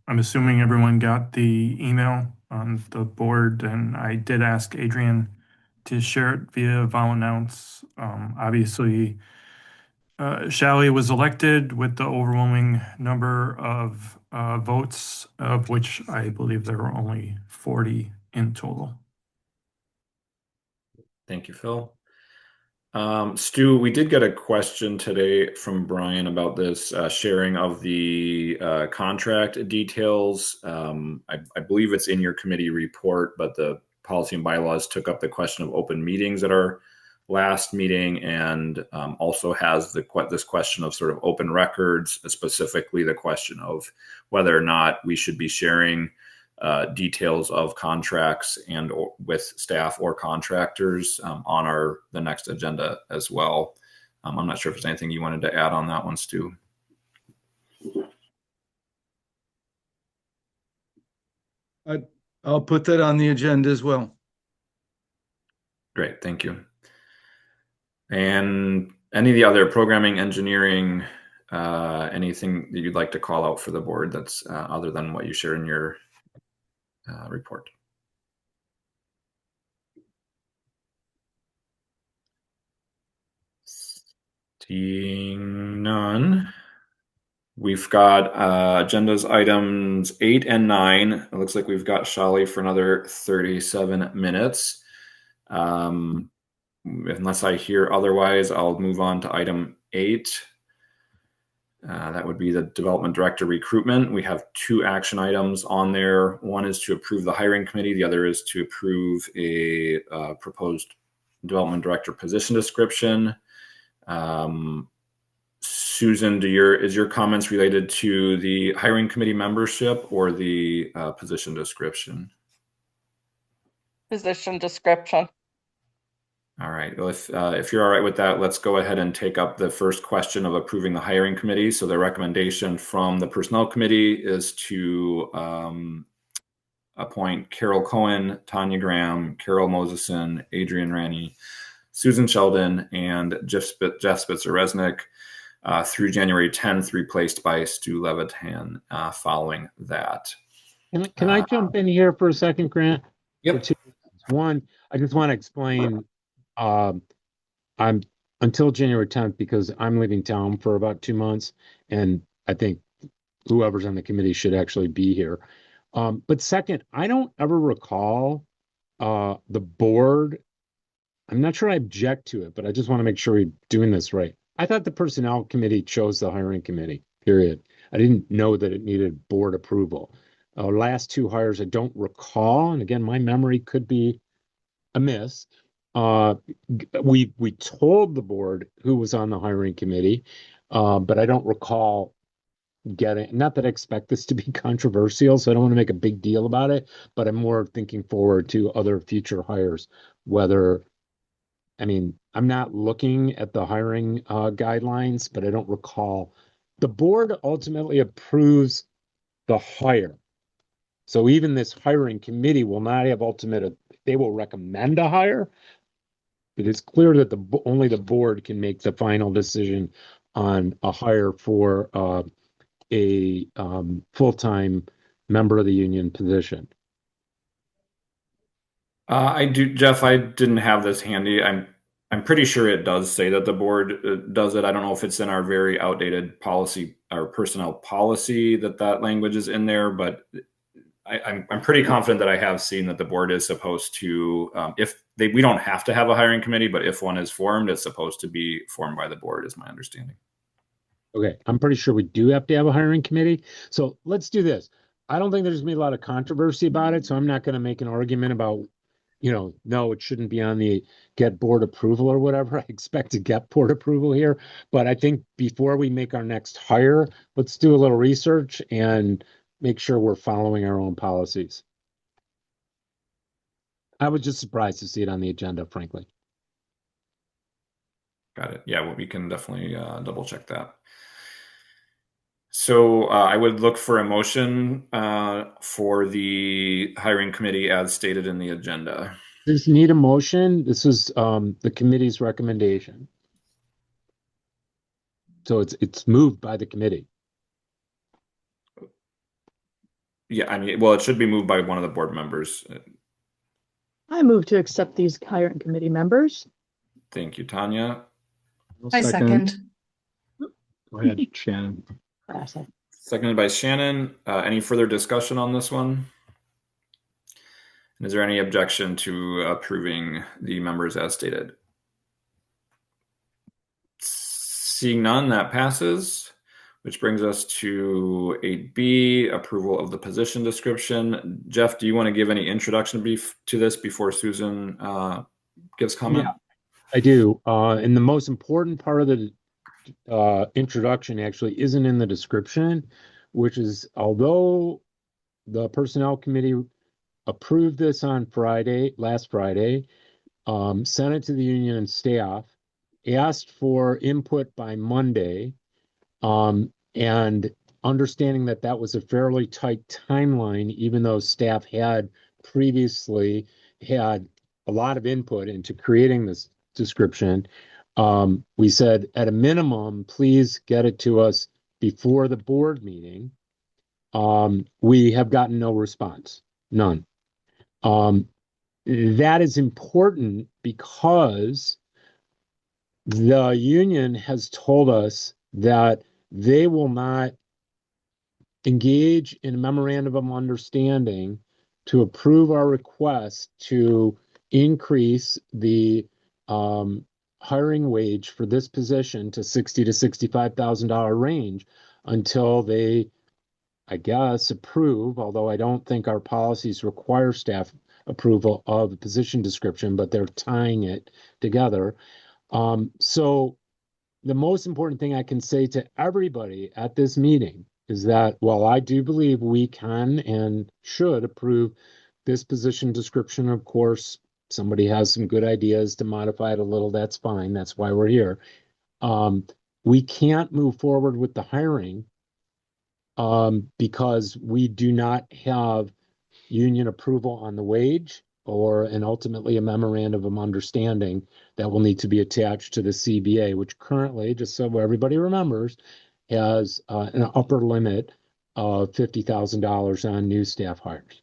I'm assuming everyone got the email on the board, and I did ask Adrian to share it via VolAnnounce. Obviously, Shally was elected with the overwhelming number of votes, of which I believe there were only 40 in total. Thank you, Phil. Stu, we did get a question today from Brian about this sharing of the contract details. I believe it's in your committee report, but the policy and bylaws took up the question of open meetings at our last meeting, and also has this question of sort of open records, specifically the question of whether or not we should be sharing details of contracts and with staff or contractors on the next agenda as well. I'm not sure if there's anything you wanted to add on that one, Stu. I'll put that on the agenda as well. Great, thank you. And any of the other programming, engineering, anything that you'd like to call out for the board that's other than what you share in your report? Seeing none, we've got agendas items 8 and 9. It looks like we've got Shally for another 37 minutes. Unless I hear otherwise, I'll move on to item 8. That would be the development director recruitment. We have 2 action items on there. One is to approve the hiring committee. The other is to approve a proposed development director position description. Susan, is your comments related to the hiring committee membership or the position description? Position description. All right. Well, if you're all right with that, let's go ahead and take up the first question of approving the hiring committee. So the recommendation from the personnel committee is to appoint Carol Cohen, Tanya Graham, Carol Moseson, Adrian Ranney, Susan Sheldon, and Jeff Spitzer-Resnick through January 10th, replaced by Stu Levitan following that. Can I jump in here for a second, Grant? Yep. For two reasons. One, I just want to explain, I'm until January 10th because I'm leaving town for about 2 months, and I think whoever's on the committee should actually be here. But second, I don't ever recall the board. I'm not sure I object to it, but I just want to make sure we're doing this right. I thought the personnel committee chose the hiring committee, period. I didn't know that it needed board approval. Last two hires, I don't recall, and again, my memory could be amiss. We told the board who was on the hiring committee, but I don't recall getting, not that I expect this to be controversial, so I don't want to make a big deal about it, but I'm more thinking forward to other future hires, whether, I mean, I'm not looking at the hiring guidelines, but I don't recall. The board ultimately approves the hire. So even this hiring committee will not have ultimate, they will recommend a hire. It is clear that only the board can make the final decision on a hire for a full-time member of the union position. I do, Jeff. I didn't have this handy. I'm pretty sure it does say that the board does it. I don't know if it's in our very outdated policy, our personnel policy, that language is in there, but I'm pretty confident that I have seen that the board is supposed to, we don't have to have a hiring committee, but if one is formed, it's supposed to be formed by the board, is my understanding. Okay, I'm pretty sure we do have to have a hiring committee. So let's do this. I don't think there's gonna be a lot of controversy about it, so I'm not gonna make an argument about, no, it shouldn't be on the get board approval or whatever. I expect to get board approval here, but I think before we make our next hire, let's do a little research and make sure we're following our own policies. I was just surprised to see it on the agenda, frankly. Got it. Yeah, well, we can definitely double check that. So I would look for a motion for the hiring committee as stated in the agenda. Does need a motion? This is the committee's recommendation. So it's moved by the committee. Yeah, I mean, well, it should be moved by one of the board members. I move to accept these hiring committee members. Thank you, Tanya. I second. Go ahead, Shannon. Seconded by Shannon. Any further discussion on this one? And is there any objection to approving the members as stated? Seeing none, that passes, which brings us to 8B, approval of the position description. Jeff, do you want to give any introduction to this before Susan gives comment? Yeah, I do. And the most important part of the introduction actually isn't in the description, which is, although the personnel committee approved this on last Friday, sent it to the union and staff, asked for input by Monday, and understanding that that was a fairly tight timeline, even though staff had previously had a lot of input into creating this description, we said, at a minimum, please get it to us before the board meeting. We have gotten no response, none. That is important because the union has told us that they will not engage in a memorandum of understanding to approve our request to increase the hiring wage for this position to $60,000 to $65,000 range until they, I guess, approve, although I don't think our policies require staff approval of the position description, but they're tying it together. So the most important thing I can say to everybody at this meeting is that while I do believe we can and should approve this position description, of course, somebody has some good ideas to modify it a little, that's fine. That's why we're here. We can't move forward with the hiring because we do not have union approval on the wage or ultimately a memorandum of understanding that will need to be attached to the CBA, which currently, just so everybody remembers, has an upper limit of $50,000 on new staff hires.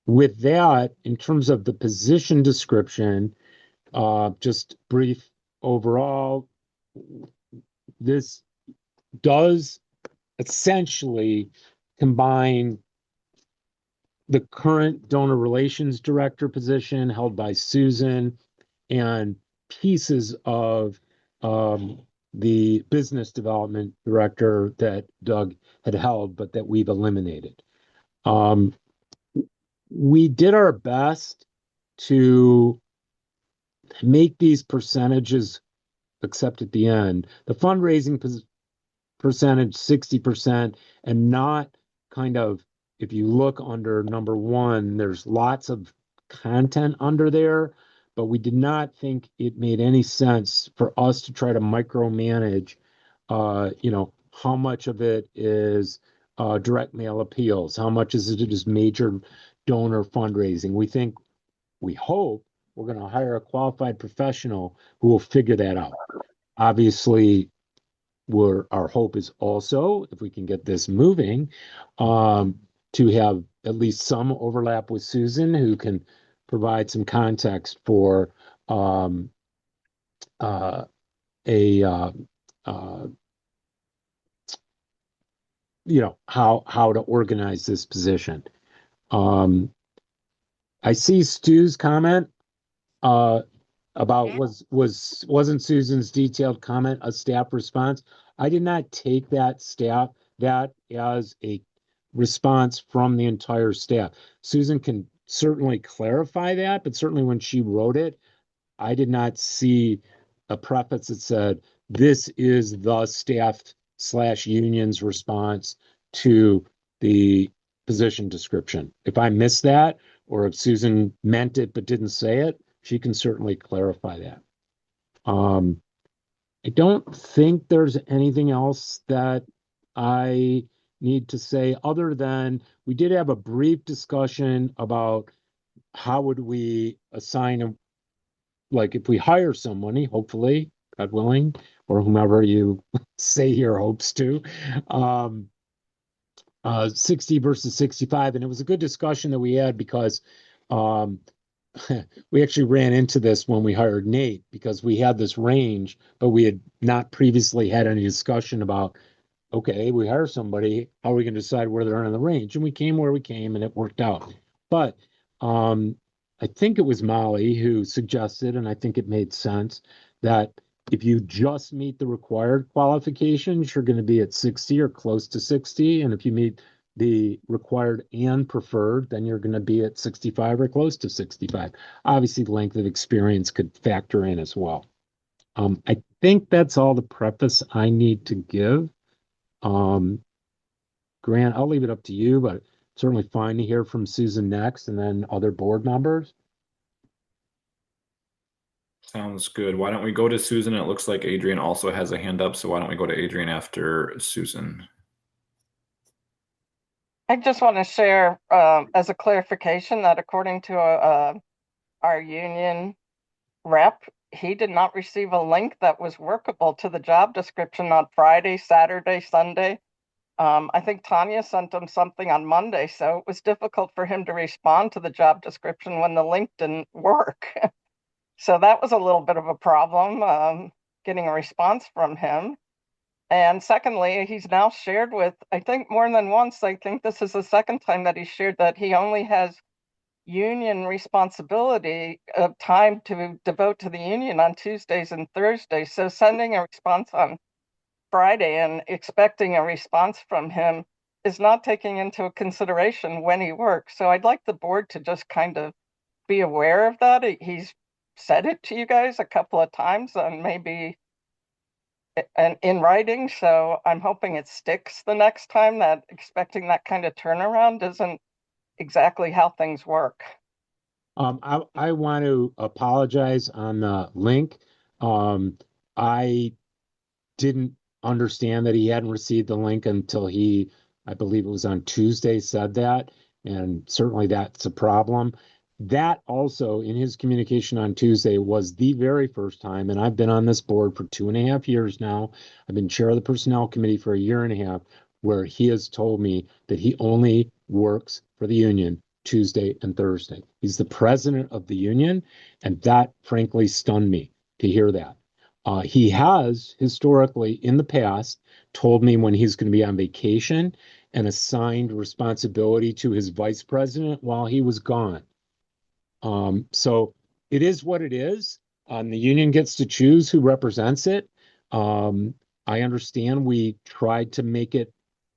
With that, in terms of the position description, just brief overall, this does essentially combine the current donor relations director position held by Susan and pieces of the business development director that Doug had held, but that we've eliminated. We did our best to make these percentages, except at the end, the fundraising percentage 60%, and not kind of, if you look under number one, there's lots of content under there, but we did not think it made any sense for us to try to micromanage, how much of it is direct mail appeals, how much is it just major donor fundraising. We hope we're going to hire a qualified professional who will figure that out. Obviously, our hope is also, if we can get this moving, to have at least some overlap with Susan, who can provide some context for how to organize this position. I see Stu's comment about wasn't Susan's detailed comment a staff response. I did not take that as a response from the entire staff. Susan can certainly clarify that, but certainly when she wrote it, I did not see a preface that said, this is the staff/union's response to the position description. If I missed that, or if Susan meant it but didn't say it, she can certainly clarify that. I don't think there's anything else that I need to say other than we did have a brief discussion about how would we assign if we hire somebody, hopefully, God willing, or whomever you say your hopes to, 60 versus 65. And it was a good discussion that we had because we actually ran into this when we hired Nate, because we had this range, but we had not previously had any discussion about, okay, we hire somebody, how are we going to decide where they're in the range? And we came where we came, and it worked out. But I think it was Molly who suggested, and I think it made sense, that if you just meet the required qualifications, you're going to be at 60 or close to 60. And if you meet the required and preferred, then you're going to be at 65 or close to 65. Obviously, length of experience could factor in as well. I think that's all the preface I need to give. Grant, I'll leave it up to you, but certainly fine to hear from Susan next and then other board members. Sounds good. Why don't we go to Susan? It looks like Adrian also has a hand up, so why don't we go to Adrian after Susan? I just want to share as a clarification that according to our union rep, he did not receive a link that was workable to the job description on Friday, Saturday, Sunday. I think Tanya sent him something on Monday, so it was difficult for him to respond to the job description when the link didn't work. So that was a little bit of a problem, getting a response from him. And secondly, he's now shared with, I think more than once, I think this is the second time that he shared that he only has union responsibility of time to devote to the union on Tuesdays and Thursdays. So sending a response on Friday and expecting a response from him is not taking into consideration when he works. So I'd like the board to just kind of be aware of that. He's said it to you guys a couple of times and maybe in writing. So I'm hoping it sticks the next time, that expecting that kind of turnaround isn't exactly how things work. I want to apologize on the link. I didn't understand that he hadn't received the link until I believe it was on Tuesday, said that, and certainly that's a problem. that also in his communication on Tuesday was the very first time, and I've been on this board for 2.5 years now. I've been chair of the personnel committee for 1.5 years, where he has told me that he only works for the union Tuesday and Thursday. He's the president of the union, and that frankly stunned me to hear that. He has historically in the past told me when he's going to be on vacation and assigned responsibility to his vice president while he was gone. So it is what it is. The union gets to choose who represents it. I understand we tried to make it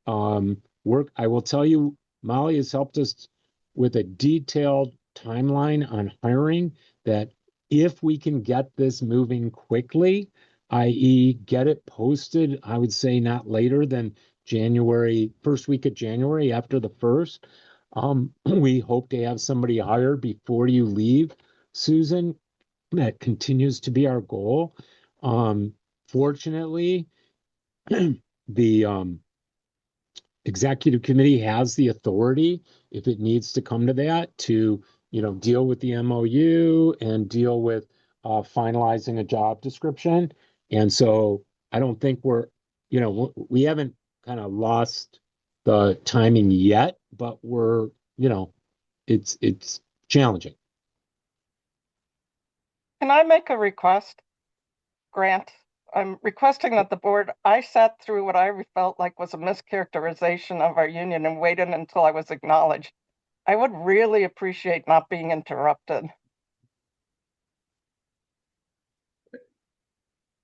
work. I will tell you, Molly has helped us with a detailed timeline on hiring that if we can get this moving quickly, i.e. get it posted, I would say not later than January, first week of January after the 1st. We hope to have somebody hired before you leave, Susan. That continues to be our goal. Fortunately, the executive committee has the authority, if it needs to come to that, to deal with the MOU and deal with finalizing a job description. And so I don't think we haven't kind of lost the timing yet, but we're, it's challenging. Can I make a request, Grant? I'm requesting that the board, I sat through what I felt like was a mischaracterization of our union and waited until I was acknowledged. I would really appreciate not being interrupted.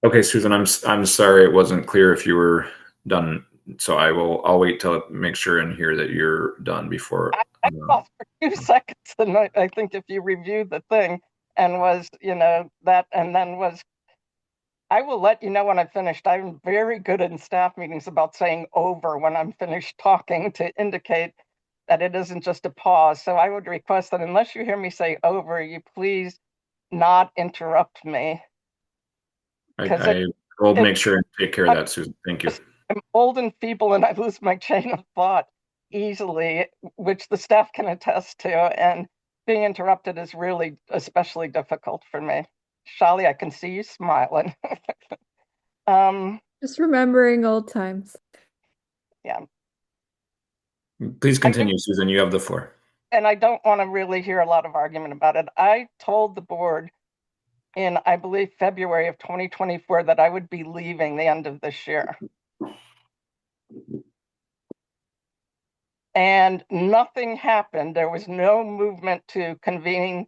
Okay, Susan, I'm sorry it wasn't clear if you were done. So I'll wait till make sure and hear that you're done before. I paused for 2 seconds, and I think if you reviewed the thing and was, that, and then was, I will let you know when I'm finished. I'm very good in staff meetings about saying over when I'm finished talking to indicate that it isn't just a pause. So I would request that unless you hear me say over, you please not interrupt me. I will make sure and take care of that, Susan. Thank you. I'm old and feeble and I lose my chain of thought easily, which the staff can attest to. And being interrupted is really especially difficult for me. Shali, I can see you smiling. Just remembering old times. Yeah. Please continue, Susan. You have the floor. And I don't want to really hear a lot of argument about it. I told the board in, I believe, February of 2024 that I would be leaving the end of this year. And nothing happened. There was no movement to convene.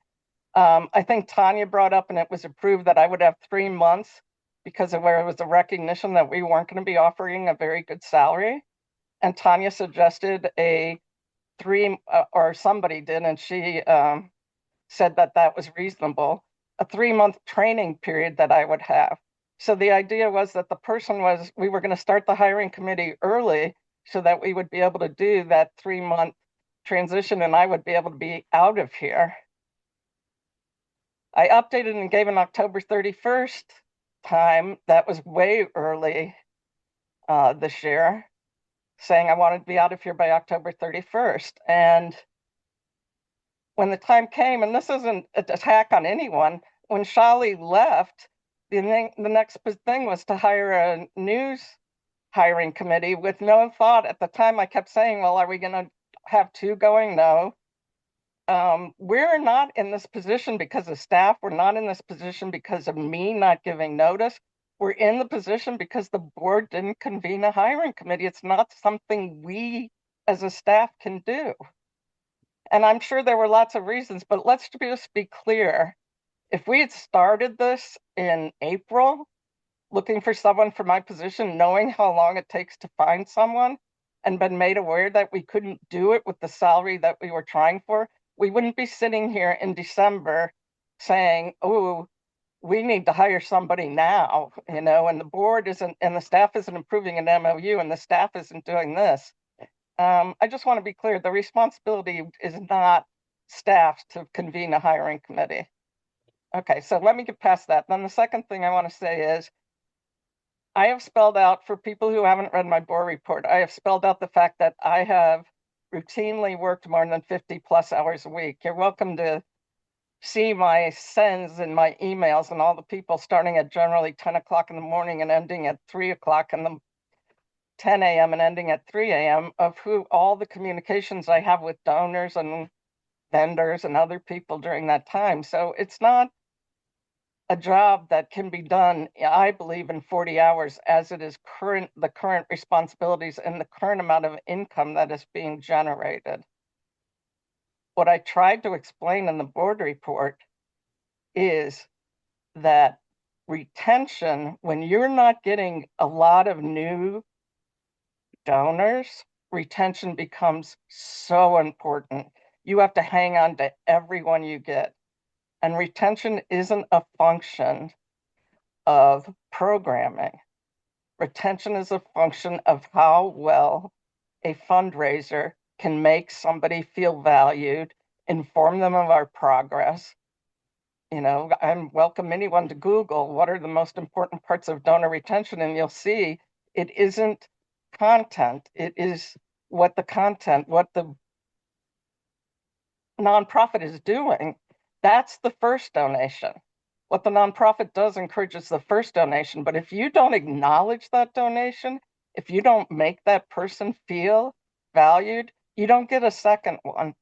I think Tanya brought up, and it was approved, that I would have 3 months because of where it was a recognition that we weren't going to be offering a very good salary. And Tanya suggested a 3, or somebody did, and she said that that was reasonable, a 3-month training period that I would have. So the idea was that we were going to start the hiring committee early so that we would be able to do that 3-month transition and I would be able to be out of here. I updated and gave an October 31st time. That was way early this year, saying I wanted to be out of here by October 31st. And when the time came, and this isn't an attack on anyone, when Shali left, the next thing was to hire a news hiring committee with no thought. At the time, I kept saying, well, are we going to have 2 going? No. We're not in this position because of staff. We're not in this position because of me not giving notice. We're in the position because the board didn't convene a hiring committee. It's not something we as a staff can do. And I'm sure there were lots of reasons, but let's just be clear. If we had started this in April, looking for someone for my position, knowing how long it takes to find someone, and been made aware that we couldn't do it with the salary that we were trying for, we wouldn't be sitting here in December saying, oh, we need to hire somebody now, and the board isn't, and the staff isn't approving an MOU, and the staff isn't doing this. I just want to be clear, the responsibility is not staff's to convene a hiring committee. Okay, so let me get past that. Then the second thing I want to say is, I have spelled out, for people who haven't read my board report, I have spelled out the fact that I have routinely worked more than 50 plus hours a week. You're welcome to read the board report. I have spelled out the fact that I have routinely worked more than 50 plus hours a week. You're welcome to see my sends and my emails and all the people starting at generally 10 o'clock in the morning and ending at 3 o'clock in the 10 a.m. and ending at 3 a.m. of who all the communications I have with donors and vendors and other people during that time. So it's not a job that can be done, I believe, in 40 hours as it is the current responsibilities and the current amount of income that is being generated. What I tried to explain in the board report is that retention, when you're not getting a lot of new donors, retention becomes so important. You have to hang on to everyone you get. And retention isn't a function of programming. Retention is a function of how well a fundraiser can make somebody feel valued, inform them of our progress. You know, I welcome anyone to Google what are the most important parts of donor retention, and you'll see it isn't content. It is what the nonprofit is doing. That's the first donation. What the nonprofit does encourages the first donation, but if you don't acknowledge that donation, if you don't make that person feel valued, you don't get a second one.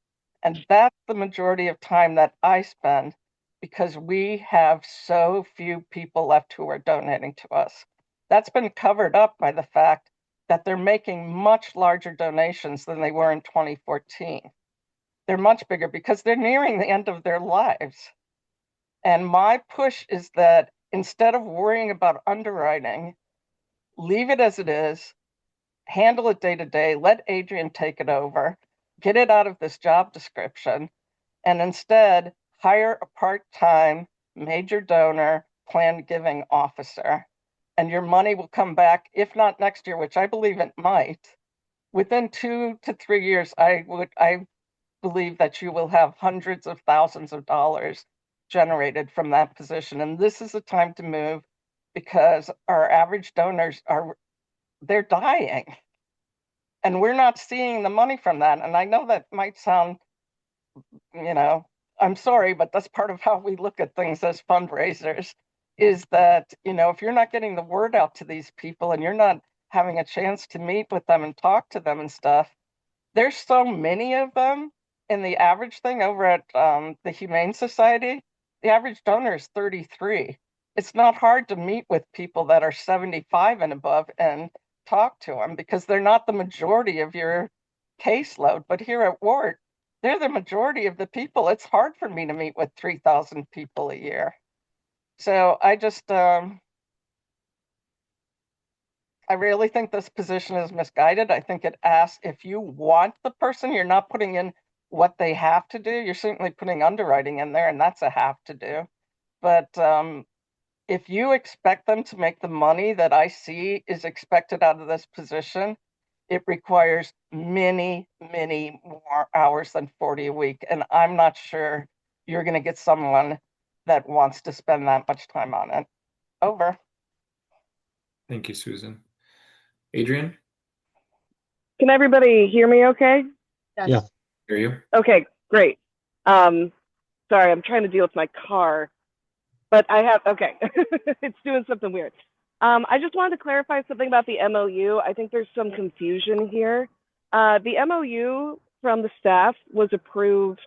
And that's the majority of time that I spend, because we have so few people left who are donating to us. That's been covered up by the fact that they're making much larger donations than they were in 2014. They're much bigger because they're nearing the end of their lives. And my push is that instead of worrying about underwriting, leave it as it is, handle it day to day, let Adrian take it over, get it out of this job description, and instead hire a part-time major donor planned giving officer. And your money will come back, if not next year, which I believe it might. Within 2 to 3 years, I believe that you will have hundreds of thousands of dollars generated from that position. And this is the time to move, because our average donors they're dying. And we're not seeing the money from that. And I know that might sound, I'm sorry, but that's part of how we look at things as fundraisers, is that, if you're not getting the word out to these people and you're not having a chance to meet with them and talk to them and stuff, there's so many of them. In the average thing over at the Humane Society, the average donor is 33. It's not hard to meet with people that are 75 and above and talk to them, because they're not the majority of your caseload. But here at WORT, they're the majority of the people. It's hard for me to meet with 3,000 people a year. So I just, I really think this position is misguided. I think it asks, if you want the person, you're not putting in what they have to do. You're certainly putting underwriting in there, and that's a have to do. But if you expect them to make the money that I see is expected out of this position, it requires many, many more hours than 40 a week. And I'm not sure you're going to get someone that wants to spend that much time on it. Over. Thank you, Susan. Adrian? Can everybody hear me okay? Yes. Yeah. Hear you? Okay, great. Sorry, I'm trying to deal with my car, but okay, it's doing something weird. I just wanted to clarify something about the MOU. I think there's some confusion here. The MOU from the staff was approved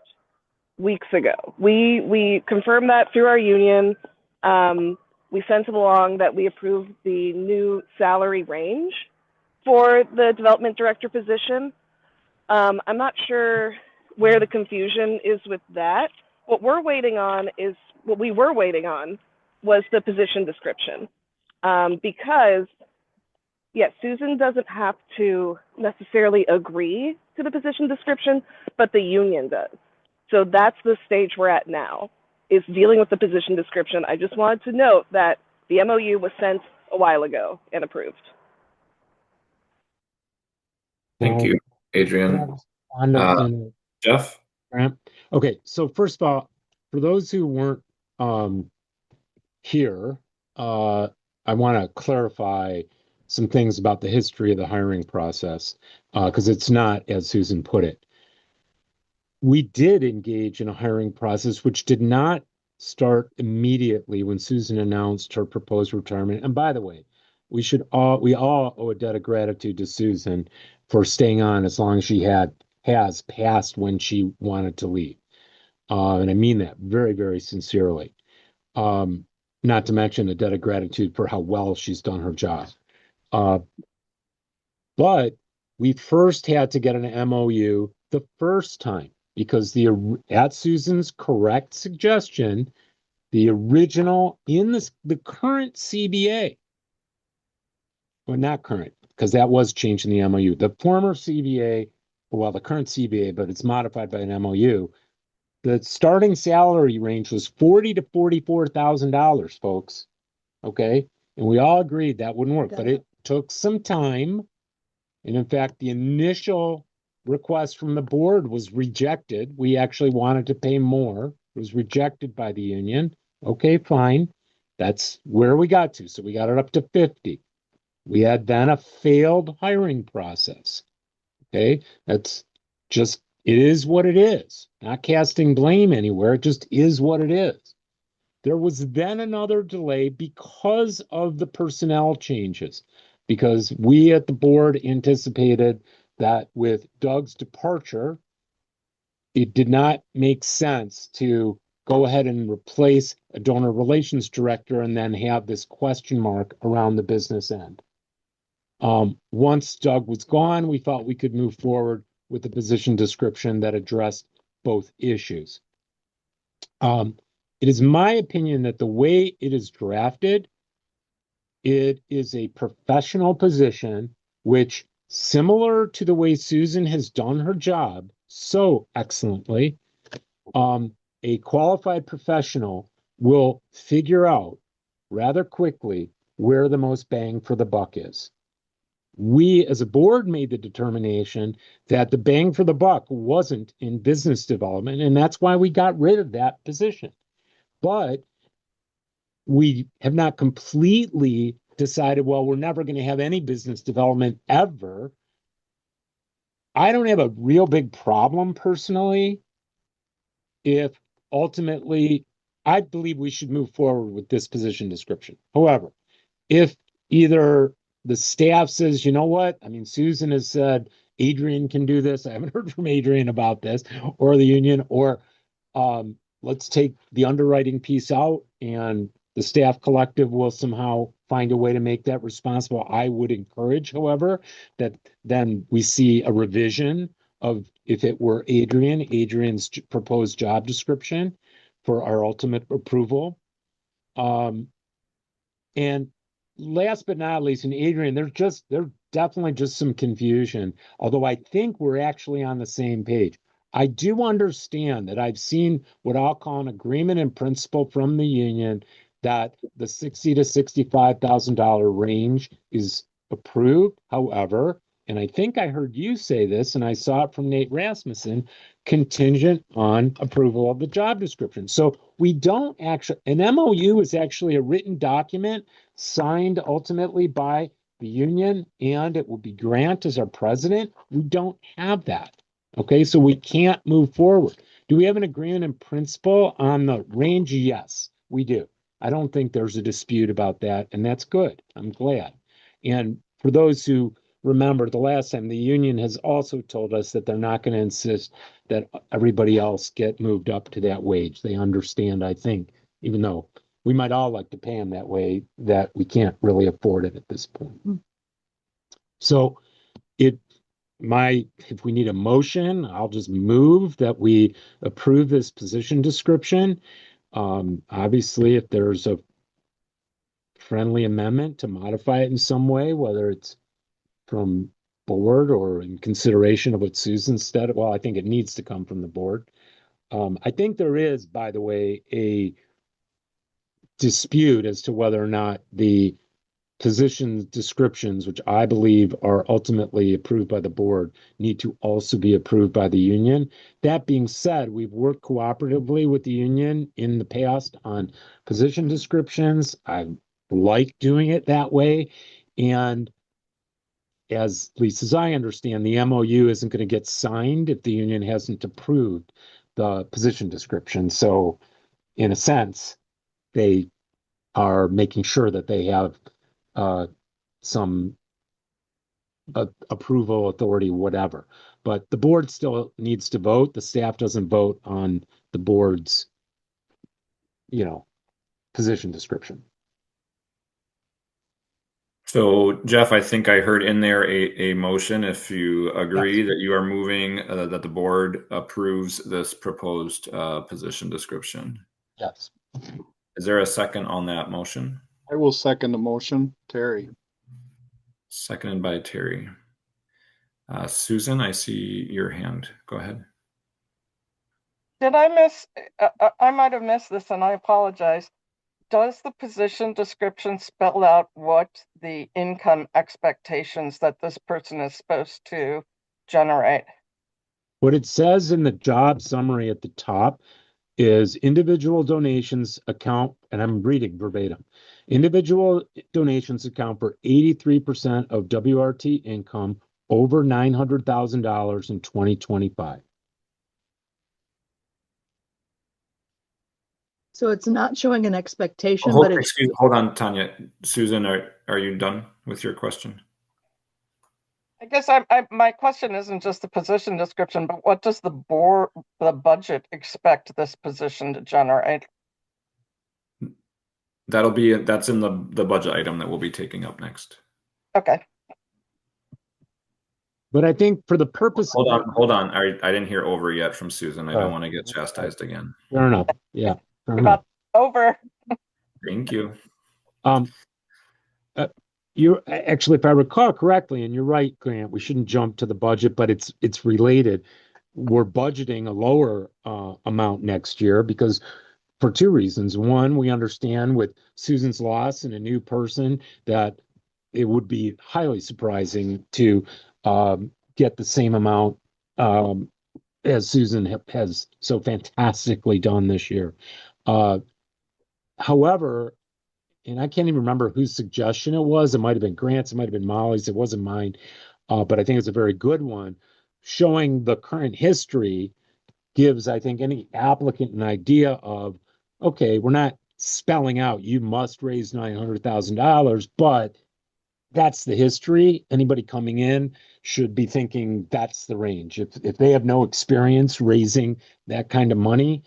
weeks ago. We confirmed that through our union. We sent it along that we approved the new salary range for the development director position. I'm not sure where the confusion is with that. What we were waiting on was the position description. Because, yes, Susan doesn't have to necessarily agree to the position description, but the union does. So that's the stage we're at now, is dealing with the position description. I just wanted to note that the MOU was sent a while ago and approved. Thank you, Adrian. Jeff? Okay, so first of all, for those who weren't here, I want to clarify some things about the history of the hiring process, because it's not as Susan put it. we did engage in a hiring process, which did not start immediately when Susan announced her proposed retirement. And by the way, we all owe a debt of gratitude to Susan for staying on as long as she has passed when she wanted to leave. And I mean that very, very sincerely. Not to mention a debt of gratitude for how well she's done her job. But we first had to get an MOU the first time because at Susan's correct suggestion, the original in the current CBA, well, not current, because that was changed in the MOU. The former CBA, well, the current CBA, but it's modified by an MOU. The starting salary range was $40,000 to $44,000, folks. Okay, and we all agreed that wouldn't work, but it took some time. And in fact, the initial request from the board was rejected. We actually wanted to pay more. It was rejected by the union. Okay, fine. That's where we got to. So we got it up to 50. We had then a failed hiring process. Okay, that's just, it is what it is. Not casting blame anywhere. It just is what it is. There was then another delay because of the personnel changes, because we at the board anticipated that with Doug's departure, it did not make sense to go ahead and replace a donor relations director and then have this question mark around the business end. Once Doug was gone, we thought we could move forward with a position description that addressed both issues. It is my opinion that the way it is drafted, it is a professional position, which, similar to the way Susan has done her job so excellently, a qualified professional will figure out rather quickly where the most bang for the buck is. We as a board made the determination that the bang for the buck wasn't in business development, and that's why we got rid of that position. But we have not completely decided, well, we're never going to have any business development ever. I don't have a real big problem personally if ultimately I believe we should move forward with this position description. However, if either the staff says, you know what, I mean, Susan has said Adrian can do this. I haven't heard from Adrian about this, or the union, or let's take the underwriting piece out and the staff collective will somehow find a way to make that responsible. I would encourage, however, that then we see a revision of, if it were Adrian's proposed job description for our ultimate approval. And last but not least, and Adrian, there's definitely just some confusion, although I think we're actually on the same page. I do understand that I've seen what I'll call an agreement in principle from the union that the $60,000 to $65,000 range is approved. However, and I think I heard you say this, and I saw it from Nate Rasmussen, contingent on approval of the job description. So we don't actually, an MOU is actually a written document signed ultimately by the union, and it will be Grant as our president. We don't have that. Okay, so we can't move forward. Do we have an agreement in principle on the range? Yes, we do. I don't think there's a dispute about that, and that's good. I'm glad. And for those who remember, the last time, the union has also told us that they're not going to insist that everybody else get moved up to that wage. They understand, I think, even though we might all like to pay them that way, that we can't really afford it at this point. So if we need a motion, I'll just move that we approve this position description. Obviously, if there's a friendly amendment to modify it in some way, whether it's from board or in consideration of what Susan said, well, I think it needs to come from the board. I think there is, by the way, a dispute as to whether or not the position descriptions, which I believe are ultimately approved by the board, need to also be approved by the union. That being said, we've worked cooperatively with the union in the past on position descriptions. I like doing it that way. And as least as I understand, the MOU isn't going to get signed if the union hasn't approved the position description. So in a sense, they are making sure that they have some approval authority, whatever. But the board still needs to vote. The staff doesn't vote on the board's, position description. So Jeff, I think I heard in there a motion, if you agree, Yes. that you are moving, that the board approves this proposed position description. Yes. Is there a second on that motion? I will second the motion, Terry. Seconded by Terry. Susan, I see your hand. Go ahead. Did I miss? I might have missed this, and I apologize. Does the position description spell out what the income expectations that this person is supposed to generate? What it says in the job summary at the top is individual donations account, and I'm reading verbatim, individual donations account for 83% of WRT income over $900,000 in 2025. So it's not showing an expectation, but it's Hold on, Tanya. Susan, are you done with your question? I guess my question isn't just the position description, but what does the budget expect this position to generate? That's in the budget item that we'll be taking up next. Okay. But I think for the purpose Hold on. I didn't hear over yet from Susan. I don't want to get chastised again. Fair enough. Yeah. Fair enough. About over. Thank you. You're actually, if I recall correctly, and you're right, Grant, we shouldn't jump to the budget, but it's related. We're budgeting a lower amount next year because for two reasons. One, we understand with Susan's loss and a new person that it would be highly surprising to get the same amount as Susan has so fantastically done this year. However, and I can't even remember whose suggestion it was. It might have been Grant's, it might have been Molly's, it wasn't mine. But I think it's a very good one. Showing the current history gives, I think, any applicant an idea of, okay, we're not spelling out you must raise $900,000, but that's the history. Anybody coming in should be thinking that's the range. If they have no experience raising that kind of money,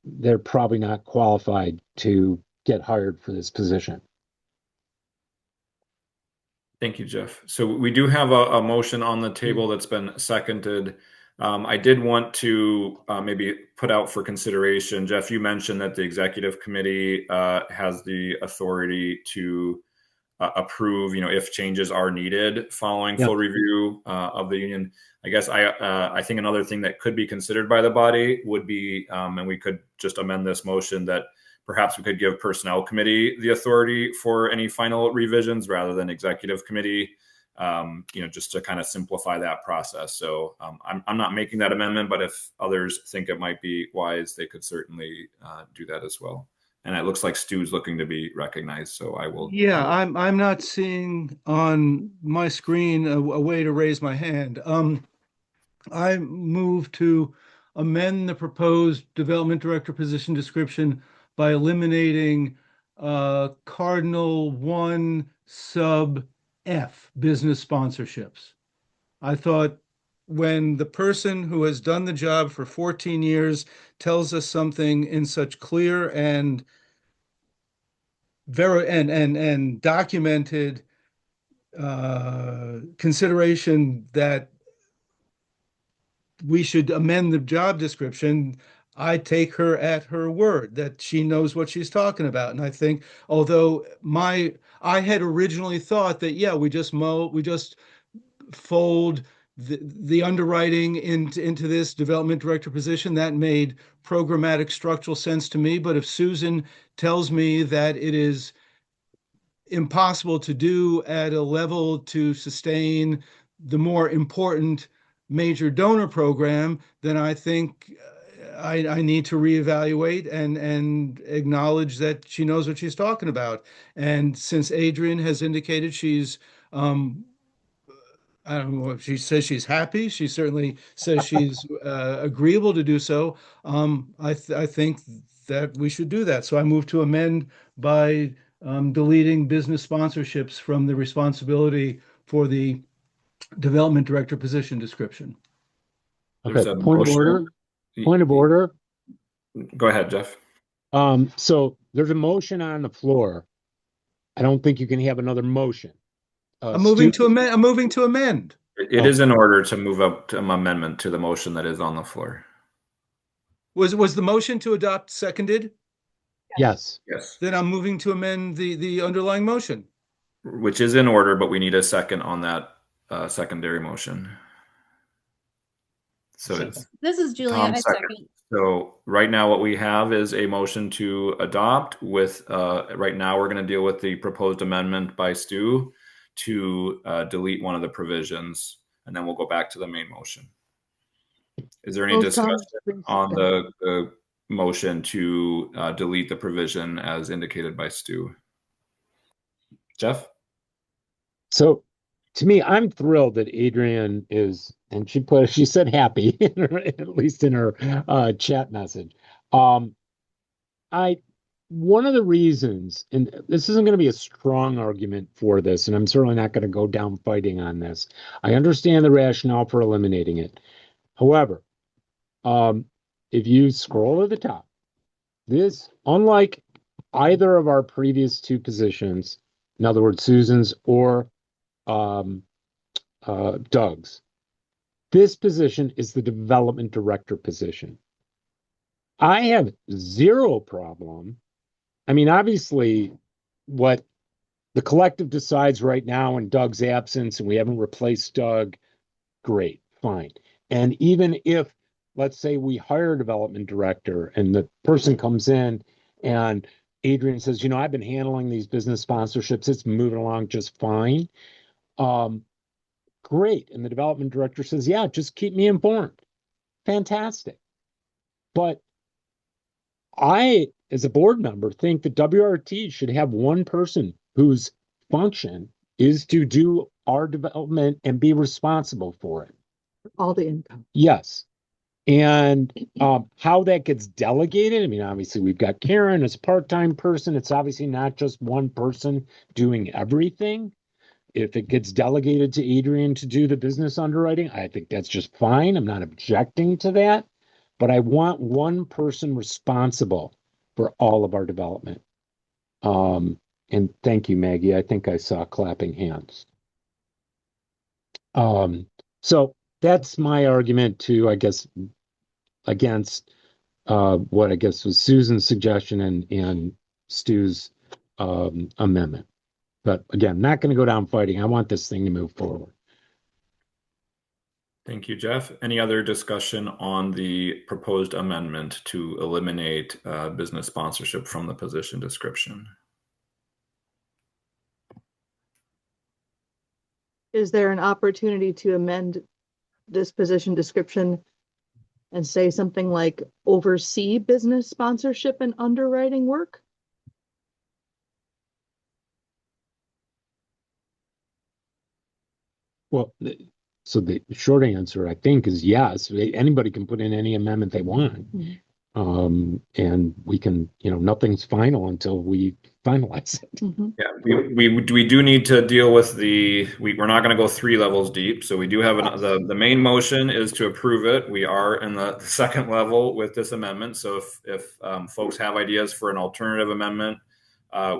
they're probably not qualified to get hired for this position. Thank you, Jeff. So we do have a motion on the table that's been seconded. I did want to maybe put out for consideration, Jeff, you mentioned that the executive committee has the authority to approve, if changes are needed following full review of the union. I guess I think another thing that could be considered by the body would be, and we could just amend this motion, that perhaps we could give personnel committee the authority for any final revisions rather than executive committee, just to kind of simplify that process. So I'm not making that amendment, but if others think it might be wise, they could certainly do that as well. And it looks like Stu's looking to be recognized, so I will. Yeah, I'm not seeing on my screen a way to raise my hand. I move to amend the proposed development director position description by eliminating Cardinal 1 sub F, business sponsorships. I thought when the person who has done the job for 14 years tells us something in such clear and documented consideration that we should amend the job description, I take her at her word that she knows what she's talking about. And I think, although I had originally thought that, we just fold the underwriting into this development director position, that made programmatic structural sense to me. But if Susan tells me that it is impossible to do at a level to sustain the more important major donor program, then I think I need to reevaluate and acknowledge that she knows what she's talking about. And since Adrian has indicated she's I don't know if she says she's happy. She certainly says she's agreeable to do so. I think that we should do that. So I move to amend by deleting business sponsorships from the responsibility for the development director position description. There's Okay, a point of motion. order. Point of order. Go ahead, Jeff. So there's a motion on the floor. I don't think you can have another motion. I'm moving to amend. I'm moving to amend. It is in order to move up to an amendment to the motion that is on the floor. Was the motion to adopt seconded? Yes. Yes. Then I'm moving to amend the underlying motion. Which is in order, but we need a second on that secondary motion. So it's This is Julia. Tom I second. second. So right now what we have is a motion to adopt with, right now we're going to deal with the proposed amendment by Stu to delete one of the provisions, and then we'll go back to the main motion. Is there any discussion on the motion to delete the provision as indicated by Stu? Jeff? So to me, I'm thrilled that Adrian is, and she said happy, at least in her chat message. One of the reasons, and this isn't going to be a strong argument for this, and I'm certainly not going to go down fighting on this. I understand the rationale for eliminating it. However, if you scroll to the top, this, unlike either of our previous two positions, in other words, Susan's or Doug's, this position is the development director position. I have zero problem. I mean, obviously, what the collective decides right now in Doug's absence, and we haven't replaced Doug, great, fine. And even if, let's say, we hire a development director and the person comes in and Adrian says, you know, I've been handling these business sponsorships, it's moving along just fine. Great. And the development director says, yeah, just keep me informed. Fantastic. But I, as a board member, think that WRT should have one person whose function is to do our development and be responsible for it. All the income. Yes. And how that gets delegated, I mean, obviously we've got Karen as a part-time person. It's obviously not just one person doing everything. If it gets delegated to Adrian to do the business underwriting, I think that's just fine. I'm not objecting to that. But I want one person responsible for all of our development. And thank you, Maggie. I think I saw clapping hands. So that's my argument to, I guess, against what I guess was Susan's suggestion and Stu's amendment. But again, not going to go down fighting. I want this thing to move forward. Thank you, Jeff. Any other discussion on the proposed amendment to eliminate business sponsorship from the position description? Is there an opportunity to amend this position description and say something like oversee business sponsorship and underwriting work? Well, so the short answer, I think, is yes. Anybody can put in any amendment they want. Mm-hmm. And we can, you know, nothing's final until we finalize it. Mm-hmm. Yeah, we do need to deal with we're not going to go 3 levels deep. So we do have the main motion is to approve it. We are in the second level with this amendment. So if folks have ideas for an alternative amendment,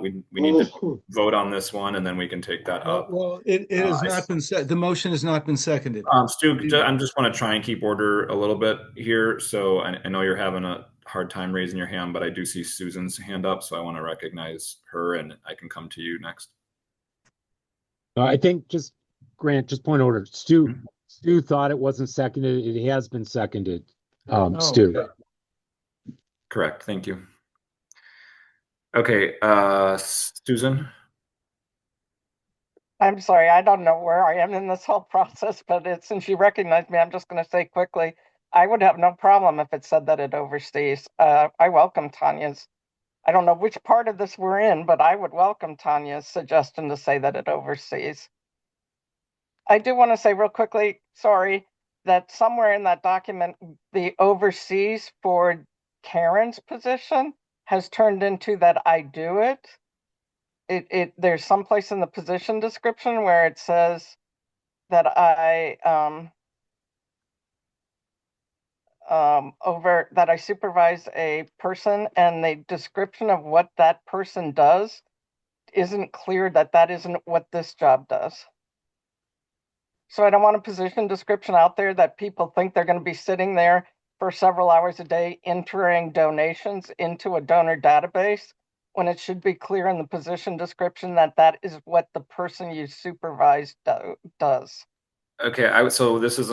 we need to vote on this one, and then we can take that up. Well, it has not been said. The motion has not been seconded. Stu, I just want to try and keep order a little bit here. So I know you're having a hard time raising your hand, but I do see Susan's hand up, so I want to recognize her, and I can come to you next. I think Grant, just point order. Stu thought it wasn't seconded. It has been seconded. Stu. Okay. Correct. Thank you. Okay, Susan. I'm sorry, I don't know where I am in this whole process, but since you recognized me, I'm just going to say quickly, I would have no problem if it said that it oversees. I welcome Tanya's, I don't know which part of this we're in, but I would welcome Tanya's suggestion to say that it oversees. I do want to say real quickly, sorry, that somewhere in that document, the overseas for Karen's position has turned into that I do it. There's someplace in the position description where it says that I that I supervise a person, and the description of what that person does isn't clear that that isn't what this job does. So I don't want a position description out there that people think they're going to be sitting there for several hours a day entering donations into a donor database, when it should be clear in the position description that that is what the person you supervise does. Okay, so this is,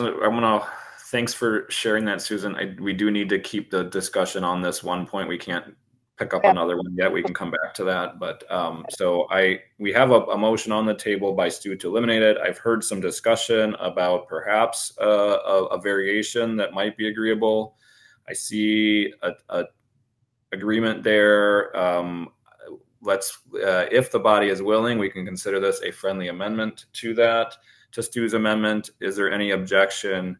thanks for sharing that, Susan. We do need to keep the discussion on this one point. We can't pick up another one yet. We can come back to that. But we have a motion on the table by Stu to eliminate it. I've heard some discussion about perhaps a variation that might be agreeable. I see a agreement there. If the body is willing, we can consider this a friendly amendment to that, to Stu's amendment. Is there any objection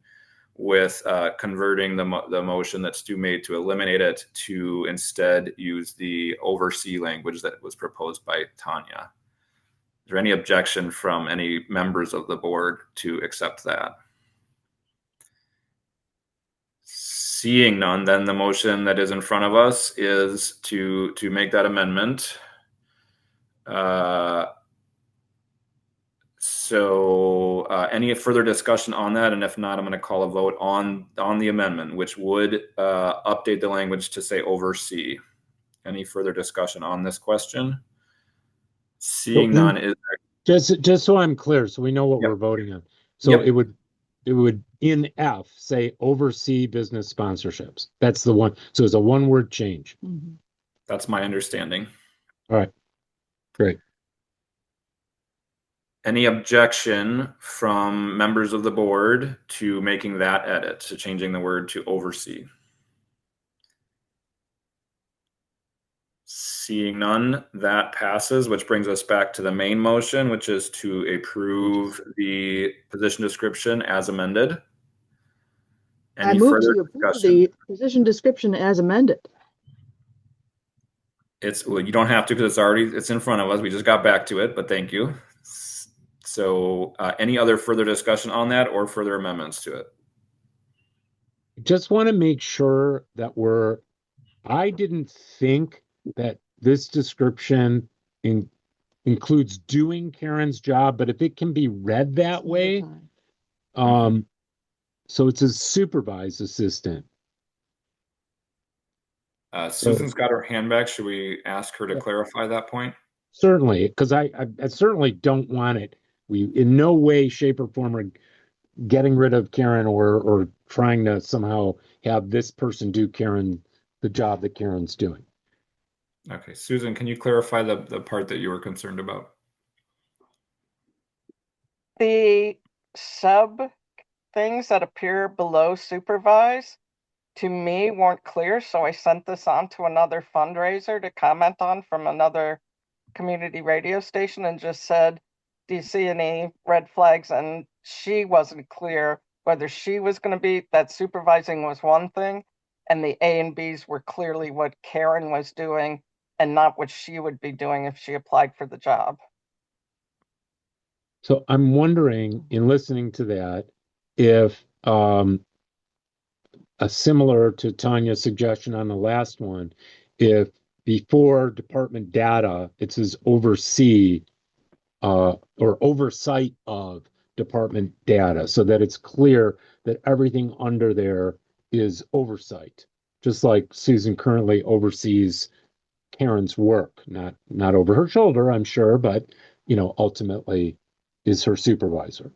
with converting the motion that Stu made to eliminate it to instead use the oversee language that was proposed by Tanya? Is there any objection from any members of the board to accept that? Seeing none, then the motion that is in front of us is to make that amendment. Any further discussion on that? And if not, I'm going to call a vote on the amendment, which would update the language to say oversee. Any further discussion on this question? Seeing none, is there... just so I'm clear, so we know what we're voting on. So it would in F say oversee business sponsorships. That's the one. So it's a one-word change. Mm-hmm. That's my understanding. All right, great. Any objection from members of the board to making that edit, to changing the word to oversee? Seeing none, that passes, which brings us back to the main motion, which is to approve the position description as amended. I move to approve the position description as amended. You don't have to, because it's in front of us. We just got back to it, but thank you. So any other further discussion on that or further amendments to it? Just want to make sure that I didn't think that this description includes doing Karen's job, but if it can be read that way, so it's a supervised assistant. Susan's got her hand back. Should we ask her to clarify that point? Certainly, because I certainly don't want it. We in no way, shape, or form are getting rid of Karen or trying to somehow have this person do the job that Karen's doing. Okay, Susan, can you clarify the part that you were concerned about? The sub things that appear below supervise, to me, weren't clear, so I sent this on to another fundraiser to comment on from another community radio station and just said, do you see any red flags? And she wasn't clear whether she was going to be, that supervising was one thing, and the A and Bs were clearly what Karen was doing and not what she would be doing if she applied for the job. So I'm wondering, in listening to that, if similar to Tanya's suggestion on the last one, if before department data, it says oversee or oversight of department data, so that it's clear that everything under there is oversight, just like Susan currently oversees Karen's work, not over her shoulder, I'm sure, but ultimately is her supervisor.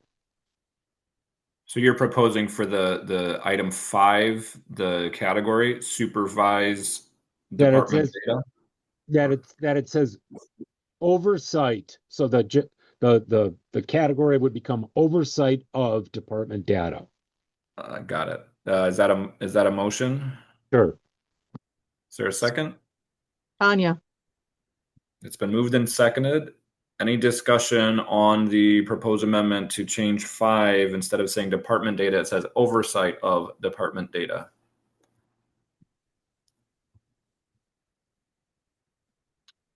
So you're proposing for the item 5, the category supervise department data? That it says oversight, so the category would become oversight of department data. Got it. Is that a motion? Sure. Is there a second? Tanya. It's been moved and seconded. Any discussion on the proposed amendment to change 5, instead of saying department data, it says oversight of department data?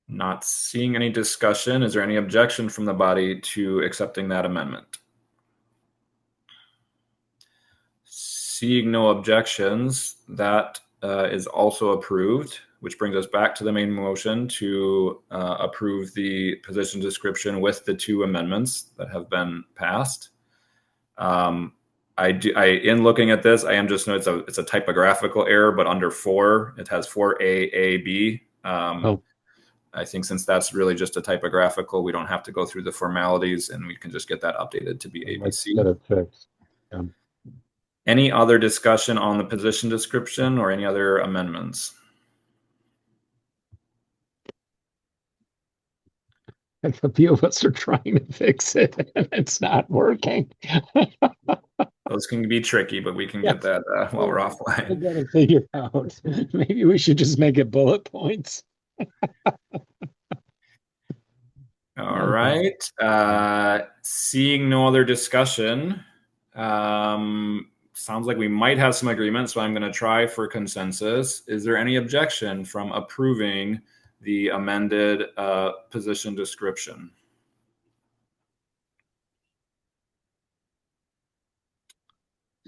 Not seeing any discussion. Is there any objection from the body to accepting that amendment? Seeing no objections, that is also approved, which brings us back to the main motion to approve the position description with the 2 amendments that have been passed. In looking at this, I am just noting it's a typographical error, but under 4, it has 4A, B. I think since that's really just a typographical, we don't have to go through the formalities, and we can just get that updated to be ABC. Get it fixed. Yeah. Any other discussion on the position description or any other amendments? And a few of us are trying to fix it, and it's not working. Those can be tricky, but we can get that while we're offline. We got to figure out. Maybe we should just make it bullet points. All right. Seeing no other discussion, sounds like we might have some agreement, so I'm going to try for consensus. Is there any objection from approving the amended position description?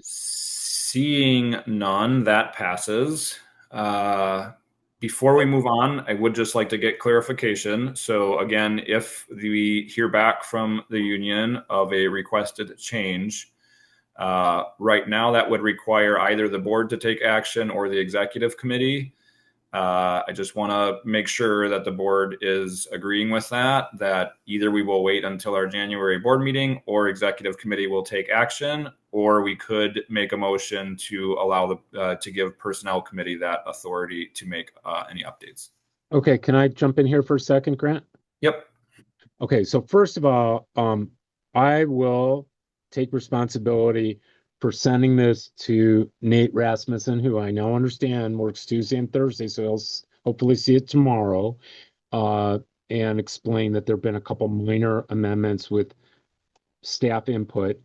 Seeing none, that passes. Before we move on, I would just like to get clarification. So again, if we hear back from the union of a requested change, right now that would require either the board to take action or the executive committee. I just want to make sure that the board is agreeing with that either we will wait until our January board meeting or executive committee will take action, or we could make a motion to allow to give personnel committee that authority to make any updates. Okay, can I jump in here for a second, Grant? Yep. Okay, so first of all, I will take responsibility for sending this to Nate Rasmussen, who I now understand works Tuesday and Thursday, so he'll hopefully see it tomorrow, and explain that there have been a couple minor amendments with staff input,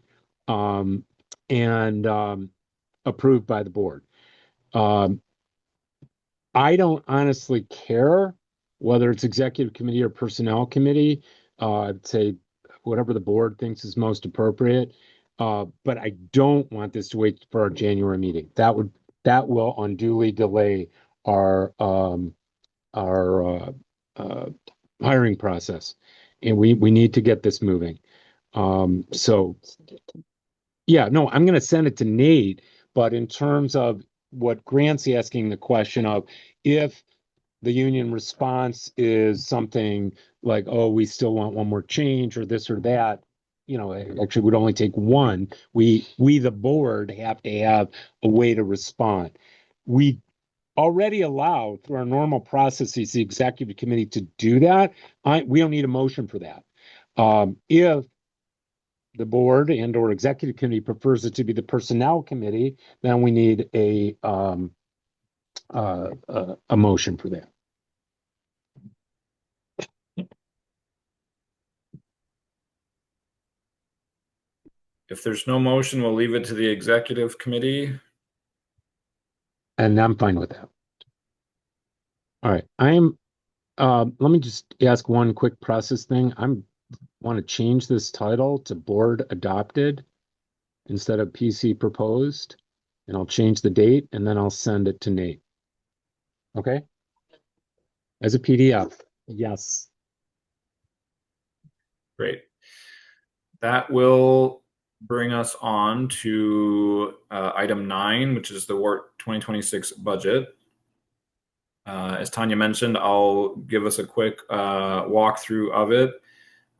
and approved by the board. I don't honestly care whether it's executive committee or personnel committee. I'd say whatever the board thinks is most appropriate. But I don't want this to wait for our January meeting. That will unduly delay our hiring process, and we need to get this moving. So yeah, no, I'm going to send it to Nate. But in terms of what Grant's asking the question of, if the union response is something like, oh, we still want one more change or this or that, you know, it actually would only take one. We the board have to have a way to respond. We already allow through our normal processes the executive committee to do that. We don't need a motion for that. If the board and or executive committee prefers it to be the personnel committee, then we need a motion for that. If there's no motion, we'll leave it to the executive committee. And I'm fine with that. All right. Let me just ask one quick process thing. Want to change this title to board adopted instead of PC proposed, and I'll change the date and then I'll send it to Nate. Okay? As a PDF. Yes. Great. That will bring us on to item 9, which is the WORT 2026 budget. As Tanya mentioned, I'll give us a quick walkthrough of it.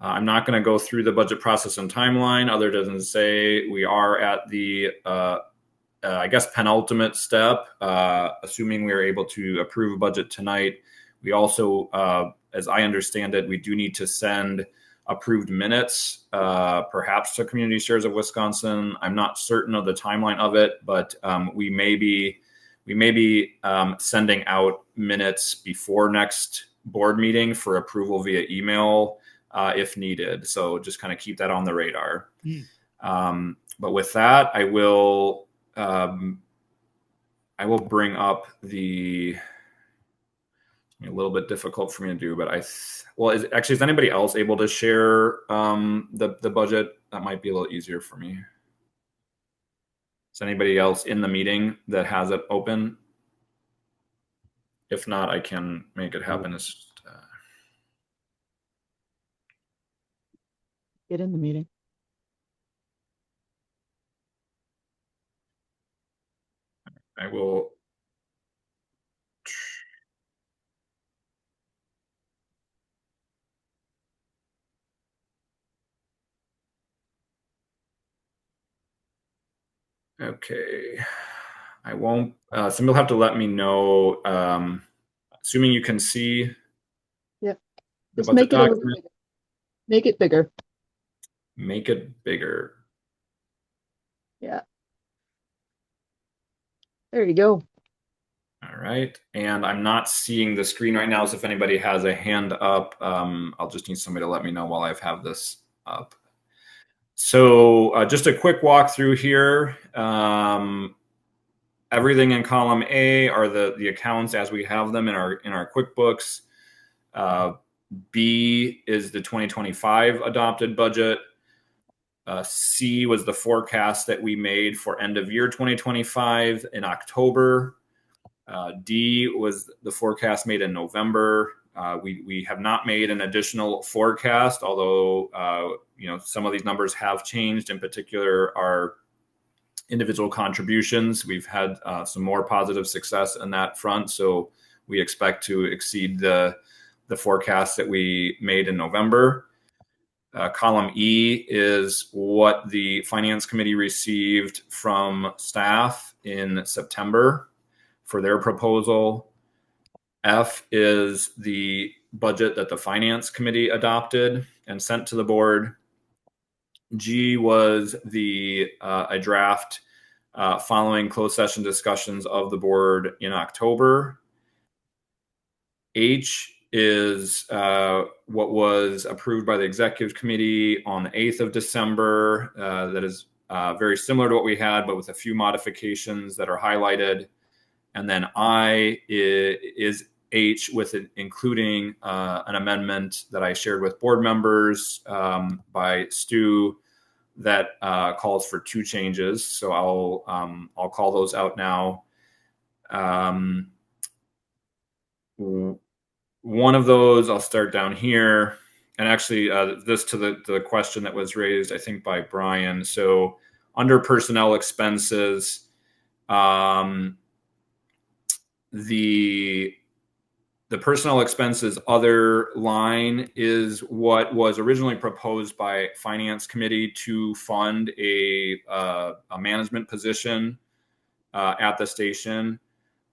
I'm not going to go through the budget process and timeline, other than to say we are at the, I guess, penultimate step, assuming we are able to approve a budget tonight. We also, as I understand it, we do need to send approved minutes, perhaps to Community Shares of Wisconsin. I'm not certain of the timeline of it, but we may be sending out minutes before next board meeting for approval via email. if needed. So just kind of keep that on the radar. But with that, I will bring up a little bit difficult for me to do, but is anybody else able to share the budget? That might be a little easier for me. Is anybody else in the meeting that has it open? If not, I can make it happen. Get in the meeting. I will. Okay. I won't. Somebody will have to let me know. Assuming you can see. Yep. The Just make it budget a little document. bigger. Make it bigger. Make it bigger. Yeah. There you go. All right. And I'm not seeing the screen right now, so if anybody has a hand up, I'll just need somebody to let me know while I have this up. So just a quick walkthrough here. Everything in column A are the accounts as we have them in our QuickBooks. B is the 2025 adopted budget. C was the forecast that we made for end of year 2025 in October. D was the forecast made in November. We have not made an additional forecast, although some of these numbers have changed. In particular, our individual contributions. We've had some more positive success in that front, so we expect to exceed the forecast that we made in November. Column E is what the Finance Committee received from staff in September for their proposal. F is the budget that the Finance Committee adopted and sent to the board. G was a draft following closed session discussions of the board in October. H is what was approved by the executive committee on the 8th of December. That is very similar to what we had, but with a few modifications that are highlighted. And then I is H, with it including an amendment that I shared with board members by Stu that calls for 2 changes. So I'll call those out now. One of those, I'll start down here, and actually this to the question that was raised, I think, by Brian. So under personnel expenses, the personnel expenses other line is what was originally proposed by Finance Committee to fund a management position at the station,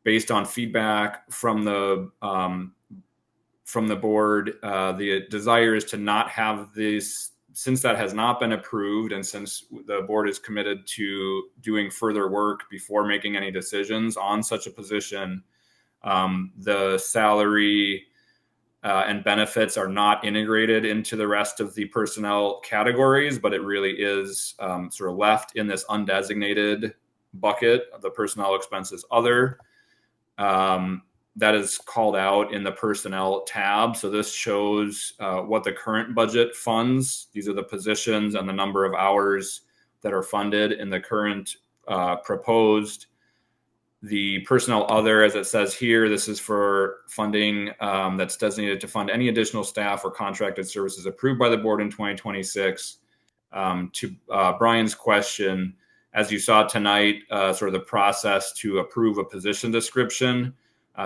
based on feedback from the board. The desire is to not have this, since that has not been approved, and since the board is committed to doing further work before making any decisions on such a position. The salary and benefits are not integrated into the rest of the personnel categories, but it really is sort of left in this undesignated bucket of the personnel expenses other. That is called out in the personnel tab. So this shows what the current budget funds. These are the positions and the number of hours that are funded in the current proposed. The personnel other, as it says here, this is for funding that's designated to fund any additional staff or contracted services approved by the board in 2026. To Brian's question, as you saw tonight, sort of the process to approve a position description.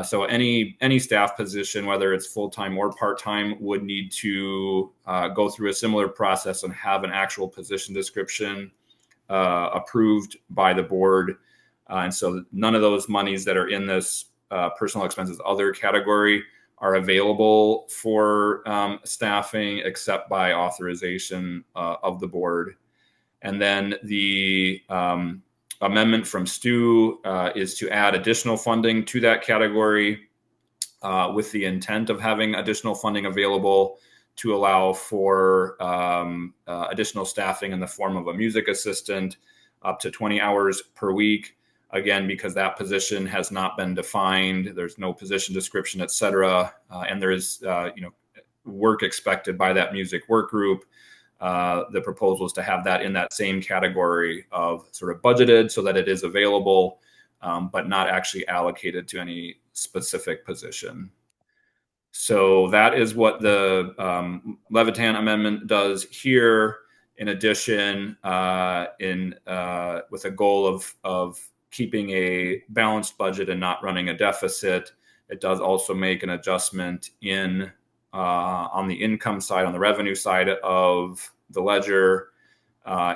So any staff position, whether it's full-time or part-time, would need to go through a similar process and have an actual position description approved by the board. And so none of those monies that are in this personal expenses other category are available for staffing except by authorization of the board. And then the amendment from Stu is to add additional funding to that category with the intent of having additional funding available to allow for additional staffing in the form of a music assistant up to 20 hours per week. Again, because that position has not been defined, there's no position description, et cetera. And there is, work expected by that music work group. The proposal is to have that in that same category of sort of budgeted so that it is available, but not actually allocated to any specific position. So that is what the Levitan amendment does here. In addition, with a goal of keeping a balanced budget and not running a deficit, it does also make an adjustment on the income side, on the revenue side of the ledger,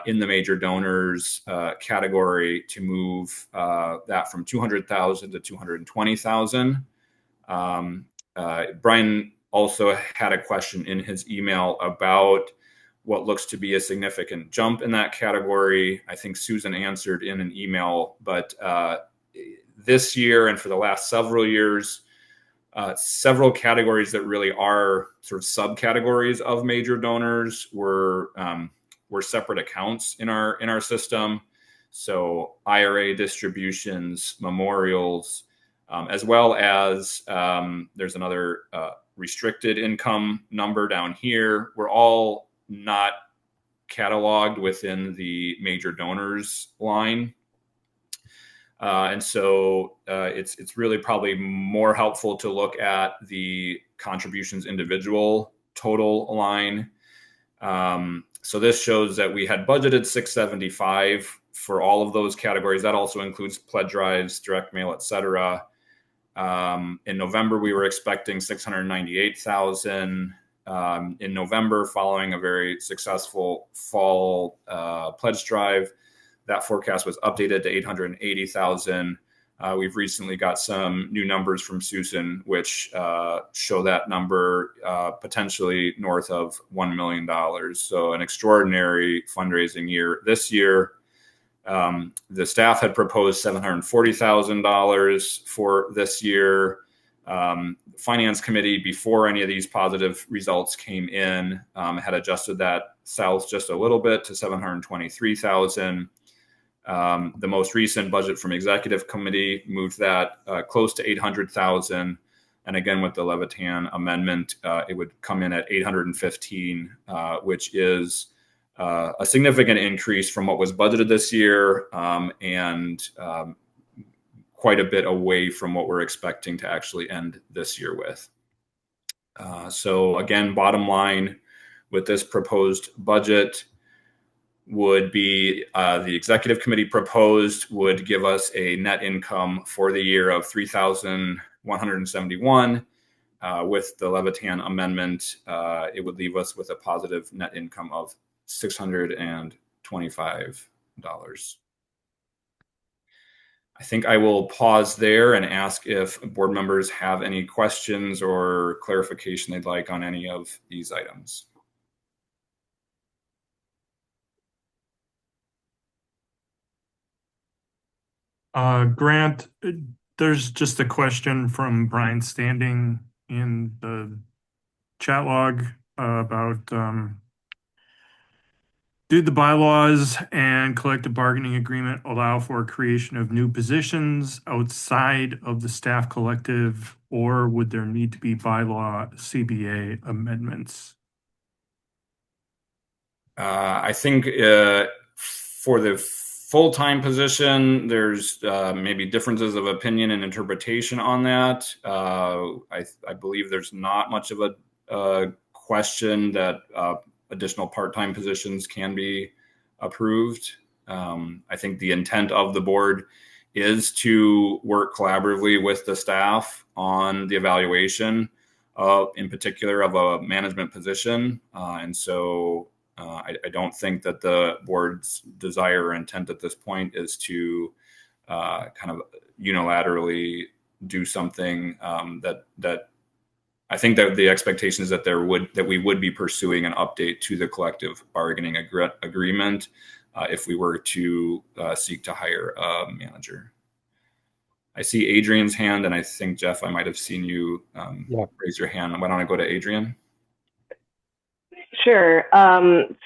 in the major donors category, to move that from 200,000 to 220,000. Brian also had a question in his email about what looks to be a significant jump in that category. I think Susan answered in an email, but this year and for the last several years, several categories that really are sort of subcategories of major donors were separate accounts in our system. So IRA distributions, memorials, as well as there's another restricted income number down here. We're all not cataloged within the major donors line. And so it's really probably more helpful to look at the contributions individual total line. So this shows that we had budgeted 675 for all of those categories. That also includes pledge drives, direct mail, et cetera. In November, we were expecting 698,000. In November, following a very successful fall pledge drive, that forecast was updated to 880,000. We've recently got some new numbers from Susan, which show that number potentially north of $1 million. So an extraordinary fundraising year this year. The staff had proposed $740,000 for this year. Finance committee, before any of these positive results came in, had adjusted that south just a little bit to 723,000. The most recent budget from executive committee moved that close to 800,000. And again, with the Levitan amendment, it would come in at 815, which is a significant increase from what was budgeted this year, and quite a bit away from what we're expecting to actually end this year with. So again, bottom line with this proposed budget would be the executive committee proposed would give us a net income for the year of 3,171. With the Levitan amendment, it would leave us with a positive net income of $625. I think I will pause there and ask if board members have any questions or clarification they'd like on any of these items. Grant, there's just a question from Brian Standing in the chat log about do the bylaws and collective bargaining agreement allow for creation of new positions outside of the staff collective, or would there need to be bylaw CBA amendments? I think for the full-time position, there's maybe differences of opinion and interpretation on that. I believe there's not much of a question that additional part-time positions can be approved. I think the intent of the board is to work collaboratively with the staff on the evaluation in particular of a management position. And so I don't think that the board's desire or intent at this point is to kind of unilaterally do something that I think that the expectation is that we would be pursuing an update to the collective bargaining agreement if we were to seek to hire a manager. I see Adrian's hand, and I think, Jeff, I might have seen you raise your hand. Why don't I go to Adrian? Sure.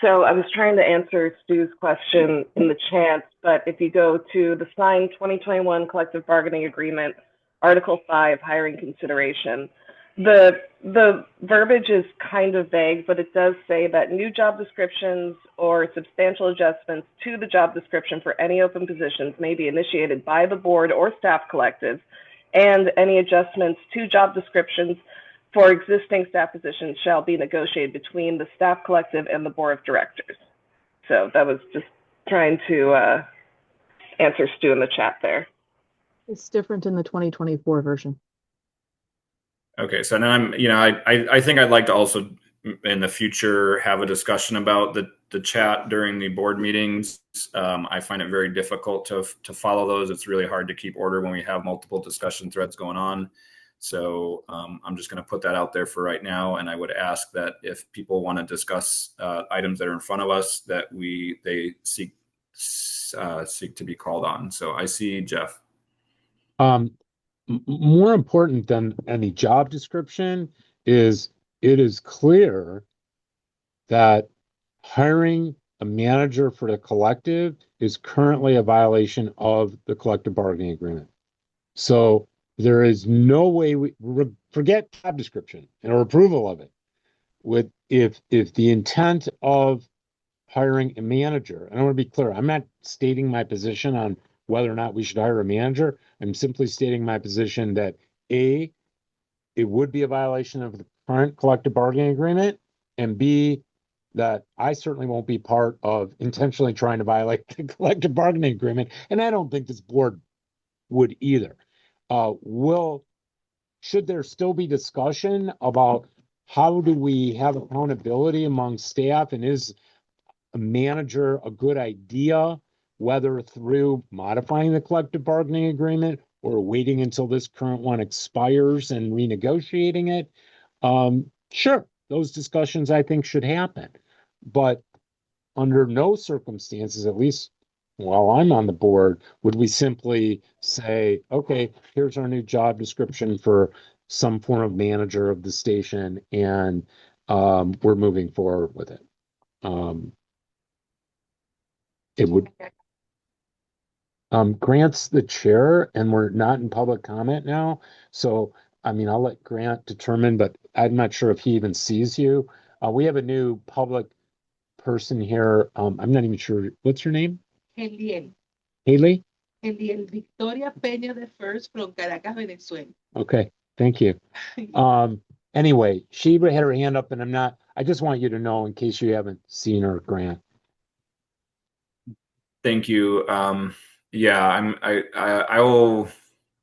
So I was trying to answer Stu's question in the chat, but if you go to the signed 2021 collective bargaining agreement, Article 5, hiring consideration, the verbiage is kind of vague, but it does say that new job descriptions or substantial adjustments to the job description for any open positions may be initiated by the board or staff collective, and any adjustments to job descriptions for existing staff positions shall be negotiated between the staff collective and the board of directors. So that was just trying to answer Stu in the chat there. It's different in the 2024 version. Okay, so now I think I'd like to also in the future have a discussion about the chat during the board meetings. I find it very difficult to follow those. It's really hard to keep order when we have multiple discussion threads going on. So I'm just going to put that out there for right now, and I would ask that if people want to discuss items that are in front of us, that they seek to be called on. So I see Jeff. More important than any job description is it is clear that hiring a manager for the collective is currently a violation of the collective bargaining agreement. So there is no way we forget job description and our approval of it. If the intent of hiring a manager, and I want to be clear, I'm not stating my position on whether or not we should hire a manager. I'm simply stating my position that A, it would be a violation of the current collective bargaining agreement, and B, that I certainly won't be part of intentionally trying to violate the collective bargaining agreement, and I don't think this board would either. Should there still be discussion about how do we have accountability among staff, and is a manager a good idea, whether through modifying the collective bargaining agreement or waiting until this current one expires and renegotiating it? Sure, those discussions I think should happen, but under no circumstances, at least while I'm on the board, would we simply say, okay, here's our new job description for some form of manager of the station, and we're moving forward with it. It would. Grant's the chair, and we're not in public comment now. So, I mean, I'll let Grant determine, but I'm not sure if he even sees you. We have a new public person here. I'm not even sure. What's your name? Eliel. Haley? Eliel Victoria Peña the First from Caracas, Venezuela. Okay, thank you. Anyway, she had her hand up, and I just want you to know in case you haven't seen her, Grant. Thank you.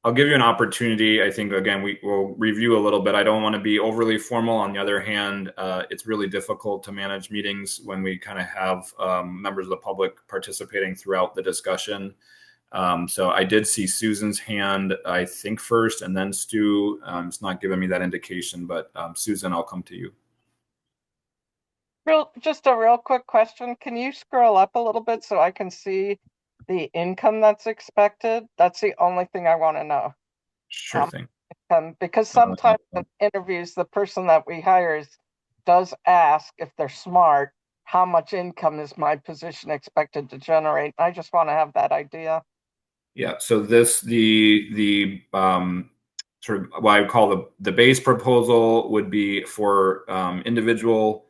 I'll give you an opportunity. I think, again, we will review a little bit. I don't want to be overly formal. On the other hand, it's really difficult to manage meetings when we kind of have members of the public participating throughout the discussion. So I did see Susan's hand, I think, first, and then Stu. It's not giving me that indication, but Susan, I'll come to you. Just a real quick question. Can you scroll up a little bit so I can see the income that's expected? That's the only thing I want to know. Sure thing. Because sometimes in interviews, the person that we hire does ask, if they're smart, how much income is my position expected to generate? I just want to have that idea. Yeah. So the sort of what I would call the base proposal would be for individual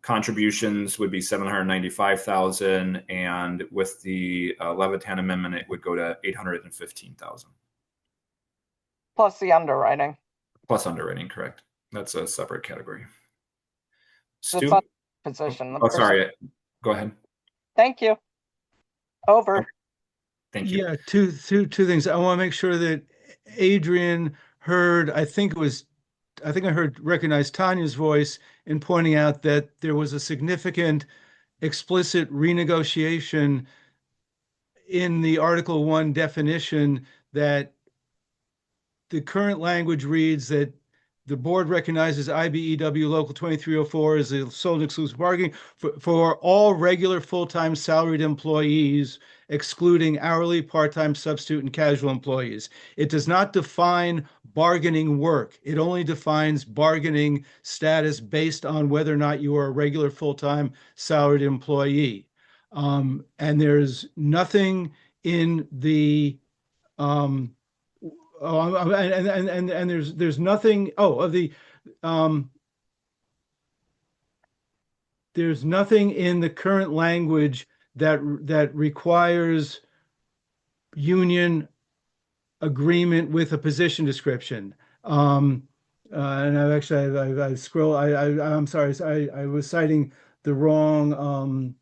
contributions would be $795,000, and with the Levitan amendment, it would go to $815,000. Plus the underwriting. Plus underwriting, correct. That's a separate category. Stu? The position. Oh, sorry. Go ahead. Thank you. Over. Thank you. Yeah, two things. I want to make sure that Adrian heard, I recognized Tanya's voice in pointing out that there was a significant explicit renegotiation in the Article 1 definition, that the current language reads that the board recognizes IBEW Local 2304 as a sole and exclusive bargaining for all regular full-time salaried employees, excluding hourly, part-time, substitute, and casual employees. It does not define bargaining work. It only defines bargaining status based on whether or not you are a regular full-time salaried employee. And there's nothing in the there's nothing there's nothing in the current language that requires union agreement with a position description. And I'm sorry, I was citing the wrong.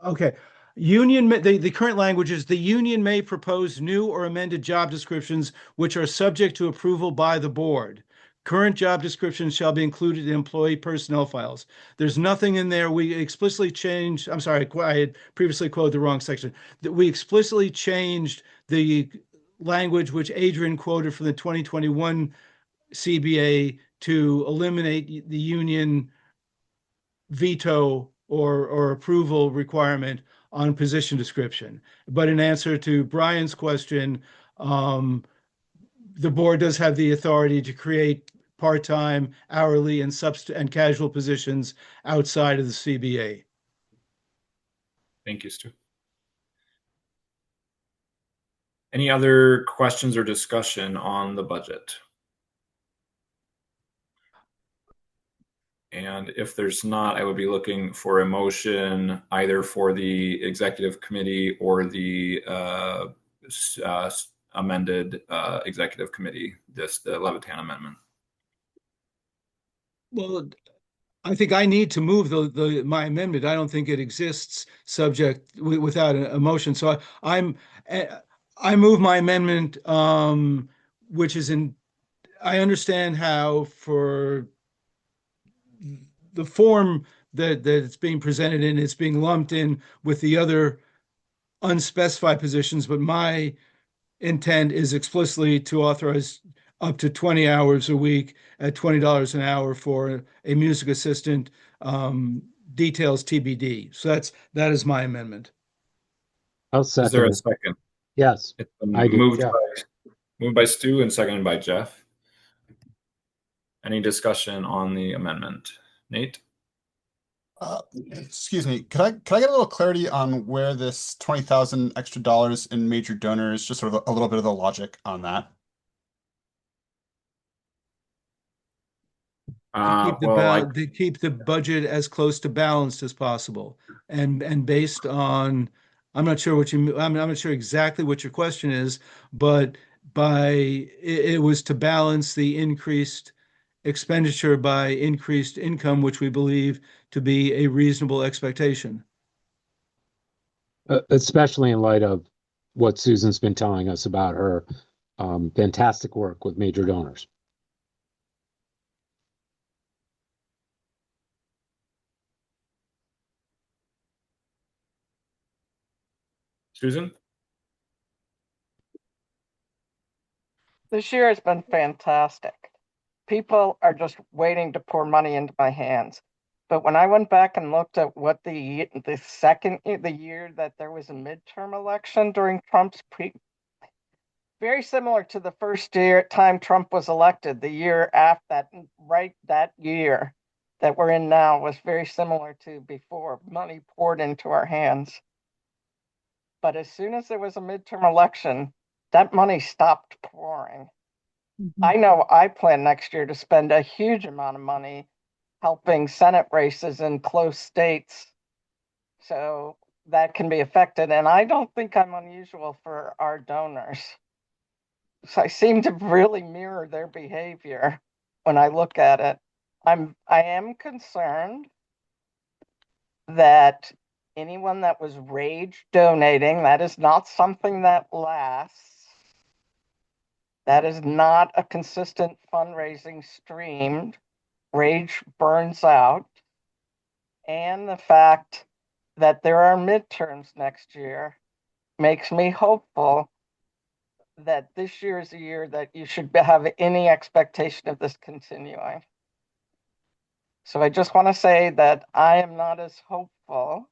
Okay. The current language is the union may propose new or amended job descriptions which are subject to approval by the board. Current job descriptions shall be included in employee personnel files. There's nothing in there. We explicitly changed, I'm sorry, I had previously quoted the wrong section. That we explicitly changed the language which Adrian quoted from the 2021 CBA to eliminate the union veto or approval requirement on position description. But in answer to Brian's question, the board does have the authority to create part-time, hourly, and casual positions outside of the CBA. Thank you, Stu. Any other questions or discussion on the budget? And if there's not, I would be looking for a motion either for the executive committee or the amended executive committee, the Levitan amendment. Well, I think I need to move my amendment. I don't think it exists without a motion. So I move my amendment, which is I understand how for the form that it's being presented in, it's being lumped in with the other unspecified positions, but my intent is explicitly to authorize up to 20 hours a week at $20 an hour for a music assistant, details TBD. So that is my amendment. I'll second. Is there a it. second? Yes. It's moved by Stu and seconded by Jeff. Any discussion on the amendment? Nate? Excuse me. Could I get a little clarity on where this $20,000 extra dollars in major donors, just sort of a little bit of the logic on that? To keep the budget as close to balanced as possible, and based on, I'm not sure I'm not sure exactly what your question is, but it was to balance the increased expenditure by increased income, which we believe to be a reasonable expectation. Especially in light of what Susan's been telling us about her fantastic work with major donors. Susan? This year has been fantastic. People are just waiting to pour money into my hands. But when I went back and looked at what the year that there was a midterm election during Trump's very similar to the first time Trump was elected, the year after that year that we're in now was very similar to before. Money poured into our hands. But as soon as there was a midterm election, that money stopped pouring. Mm-hmm. I know I plan next year to spend a huge amount of money helping Senate races in close states. So that can be affected. And I don't think I'm unusual for our donors. So I seem to really mirror their behavior when I look at it. I am concerned that anyone that was rage donating, that is not something that lasts. That is not a consistent fundraising stream. Rage burns out. And the fact that there are midterms next year makes me hopeful that this year is a year that you should have any expectation of this continuing. So I just want to say that I am not as hopeful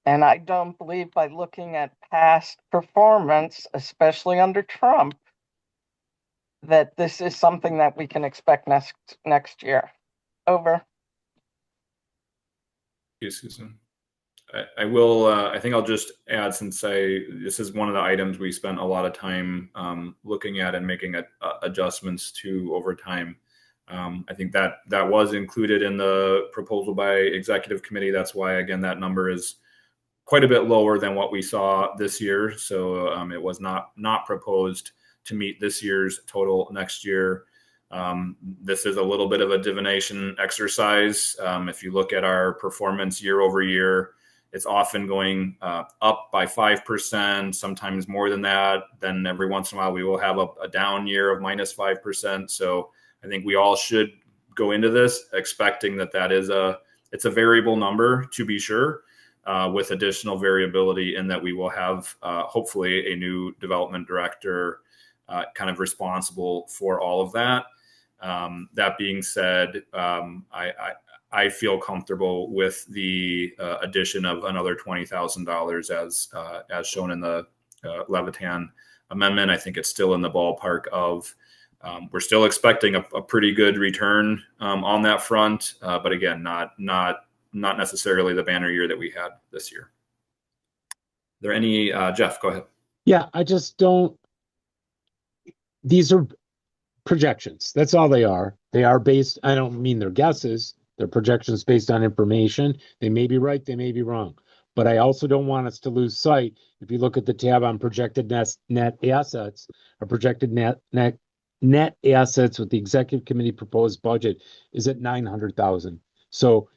And I don't believe by looking at past performance, especially under Trump, that this is something that we can expect next year. Over. Thank you, Susan. I will. I think I'll just add, since this is one of the items we spent a lot of time looking at and making adjustments to over time. I think that was included in the proposal by executive committee. That's why, again, that number is quite a bit lower than what we saw this year. So it was not proposed to meet this year's total next year. This is a little bit of a divination exercise. If you look at our performance year over year, it's often going up by 5%, sometimes more than that. Then every once in a while, we will have a down year of minus 5%. So I think we all should go into this expecting that it's a variable number, to be sure, with additional variability in that we will have hopefully a new development director kind of responsible for all of that. That being said, I feel comfortable with the addition of another $20,000 as shown in the Levitan amendment. I think it's still in the ballpark of we're still expecting a pretty good return on that front, but again, not necessarily the banner year that we had this year. Are there any Jeff? Go ahead. Yeah, I just don't. These are projections. That's all they are. They are based. I don't mean they're guesses. They're projections based on information. They may be right. They may be wrong. But I also don't want us to lose sight. If you look at the tab on projected net assets, or projected net assets with the executive committee proposed budget is at 900,000. So,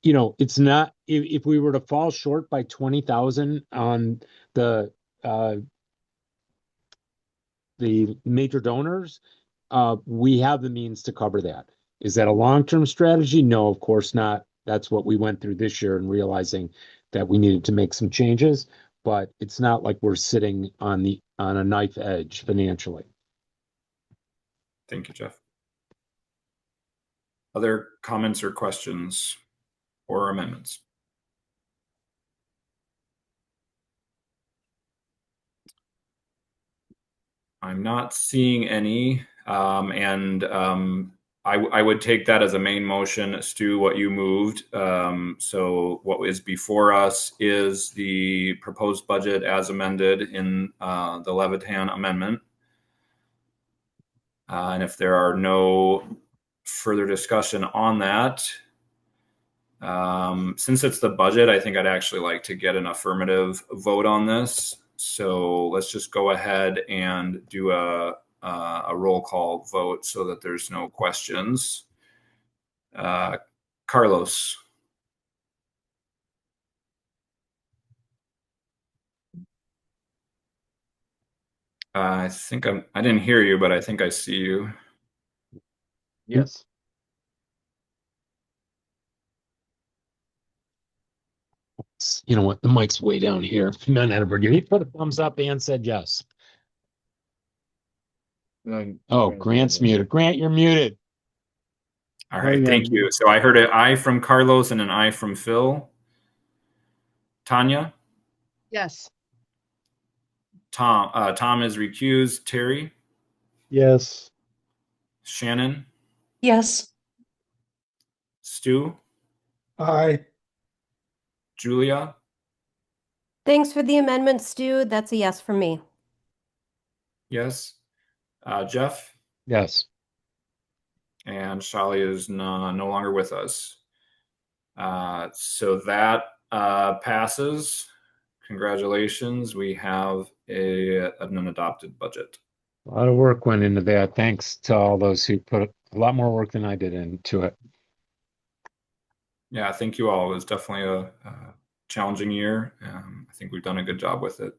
it's not, if we were to fall short by 20,000 on the major donors, we have the means to cover that. Is that a long-term strategy? No, of course not. That's what we went through this year and realizing that we needed to make some changes, but it's not like we're sitting on a knife edge financially. Thank you, Jeff. Other comments or questions or amendments? I'm not seeing any, and I would take that as a main motion. Stu, what you moved. So what is before us is the proposed budget as amended in the Levitan amendment. And if there are no further discussion on that, since it's the budget, I think I'd actually like to get an affirmative vote on this. So let's just go ahead and do a roll call vote so that there's no questions. Carlos. I think I didn't hear you, but I think I see you. Yes. You know what? The mic's way down here. None out of you. He put a thumbs up and said yes. Oh, Grant's muted. Grant, you're muted. All right, thank you. So I heard an aye from Carlos and an aye from Phil. Tanya? Yes. Tom is recused. Terry? Yes. Shannon? Yes. Stu? Aye. Julia? Thanks for the amendment, Stu. That's a yes from me. Yes. Jeff? Yes. And Shali is no longer with us. So that passes. Congratulations. We have an adopted budget. A lot of work went into that. Thanks to all those who put a lot more work than I did into it. Yeah, thank you all. It was definitely a challenging year. I think we've done a good job with it.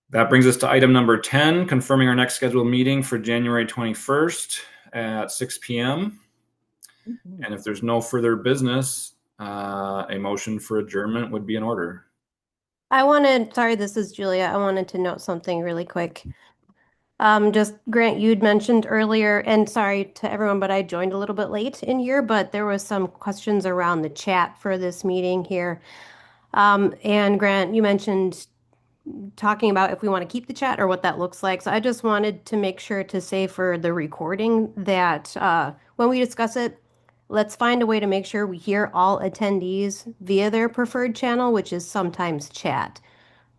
That brings us to item number 10, confirming our next scheduled meeting for January 21st at 6 p.m. And if there's no further business, a motion for adjournment would be in order. Sorry, this is Julia. I wanted to note something really quick. Just Grant, you'd mentioned earlier, and sorry to everyone, but I joined a little bit late in here, but there was some questions around the chat for this meeting here. And Grant, you mentioned talking about if we want to keep the chat or what that looks like. So I just wanted to make sure to say for the recording that when we discuss it, let's find a way to make sure we hear all attendees via their preferred channel, which is sometimes chat.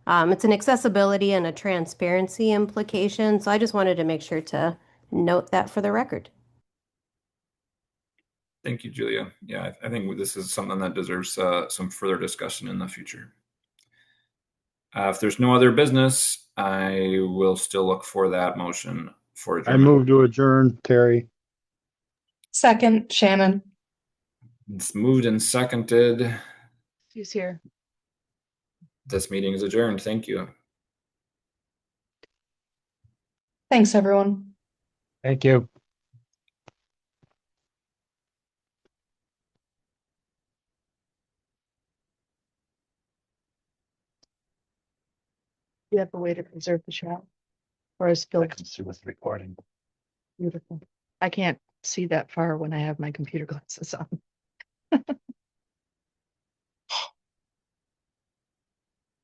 It's an accessibility and a transparency implication. So I just wanted to make sure to note that for the record. Thank you, Julia. Yeah, I think this is something that deserves some further discussion in the future. If there's no other business, I will still look for that motion for I adjournment. move to adjourn, Terry. Second, Shannon. It's moved and seconded. Who's here? This meeting is adjourned. Thank you. Thanks, everyone. Thank you. You have a way to preserve the chat, or is Phil? I can see with recording. Beautiful. I can't see that far when I have my computer glasses on.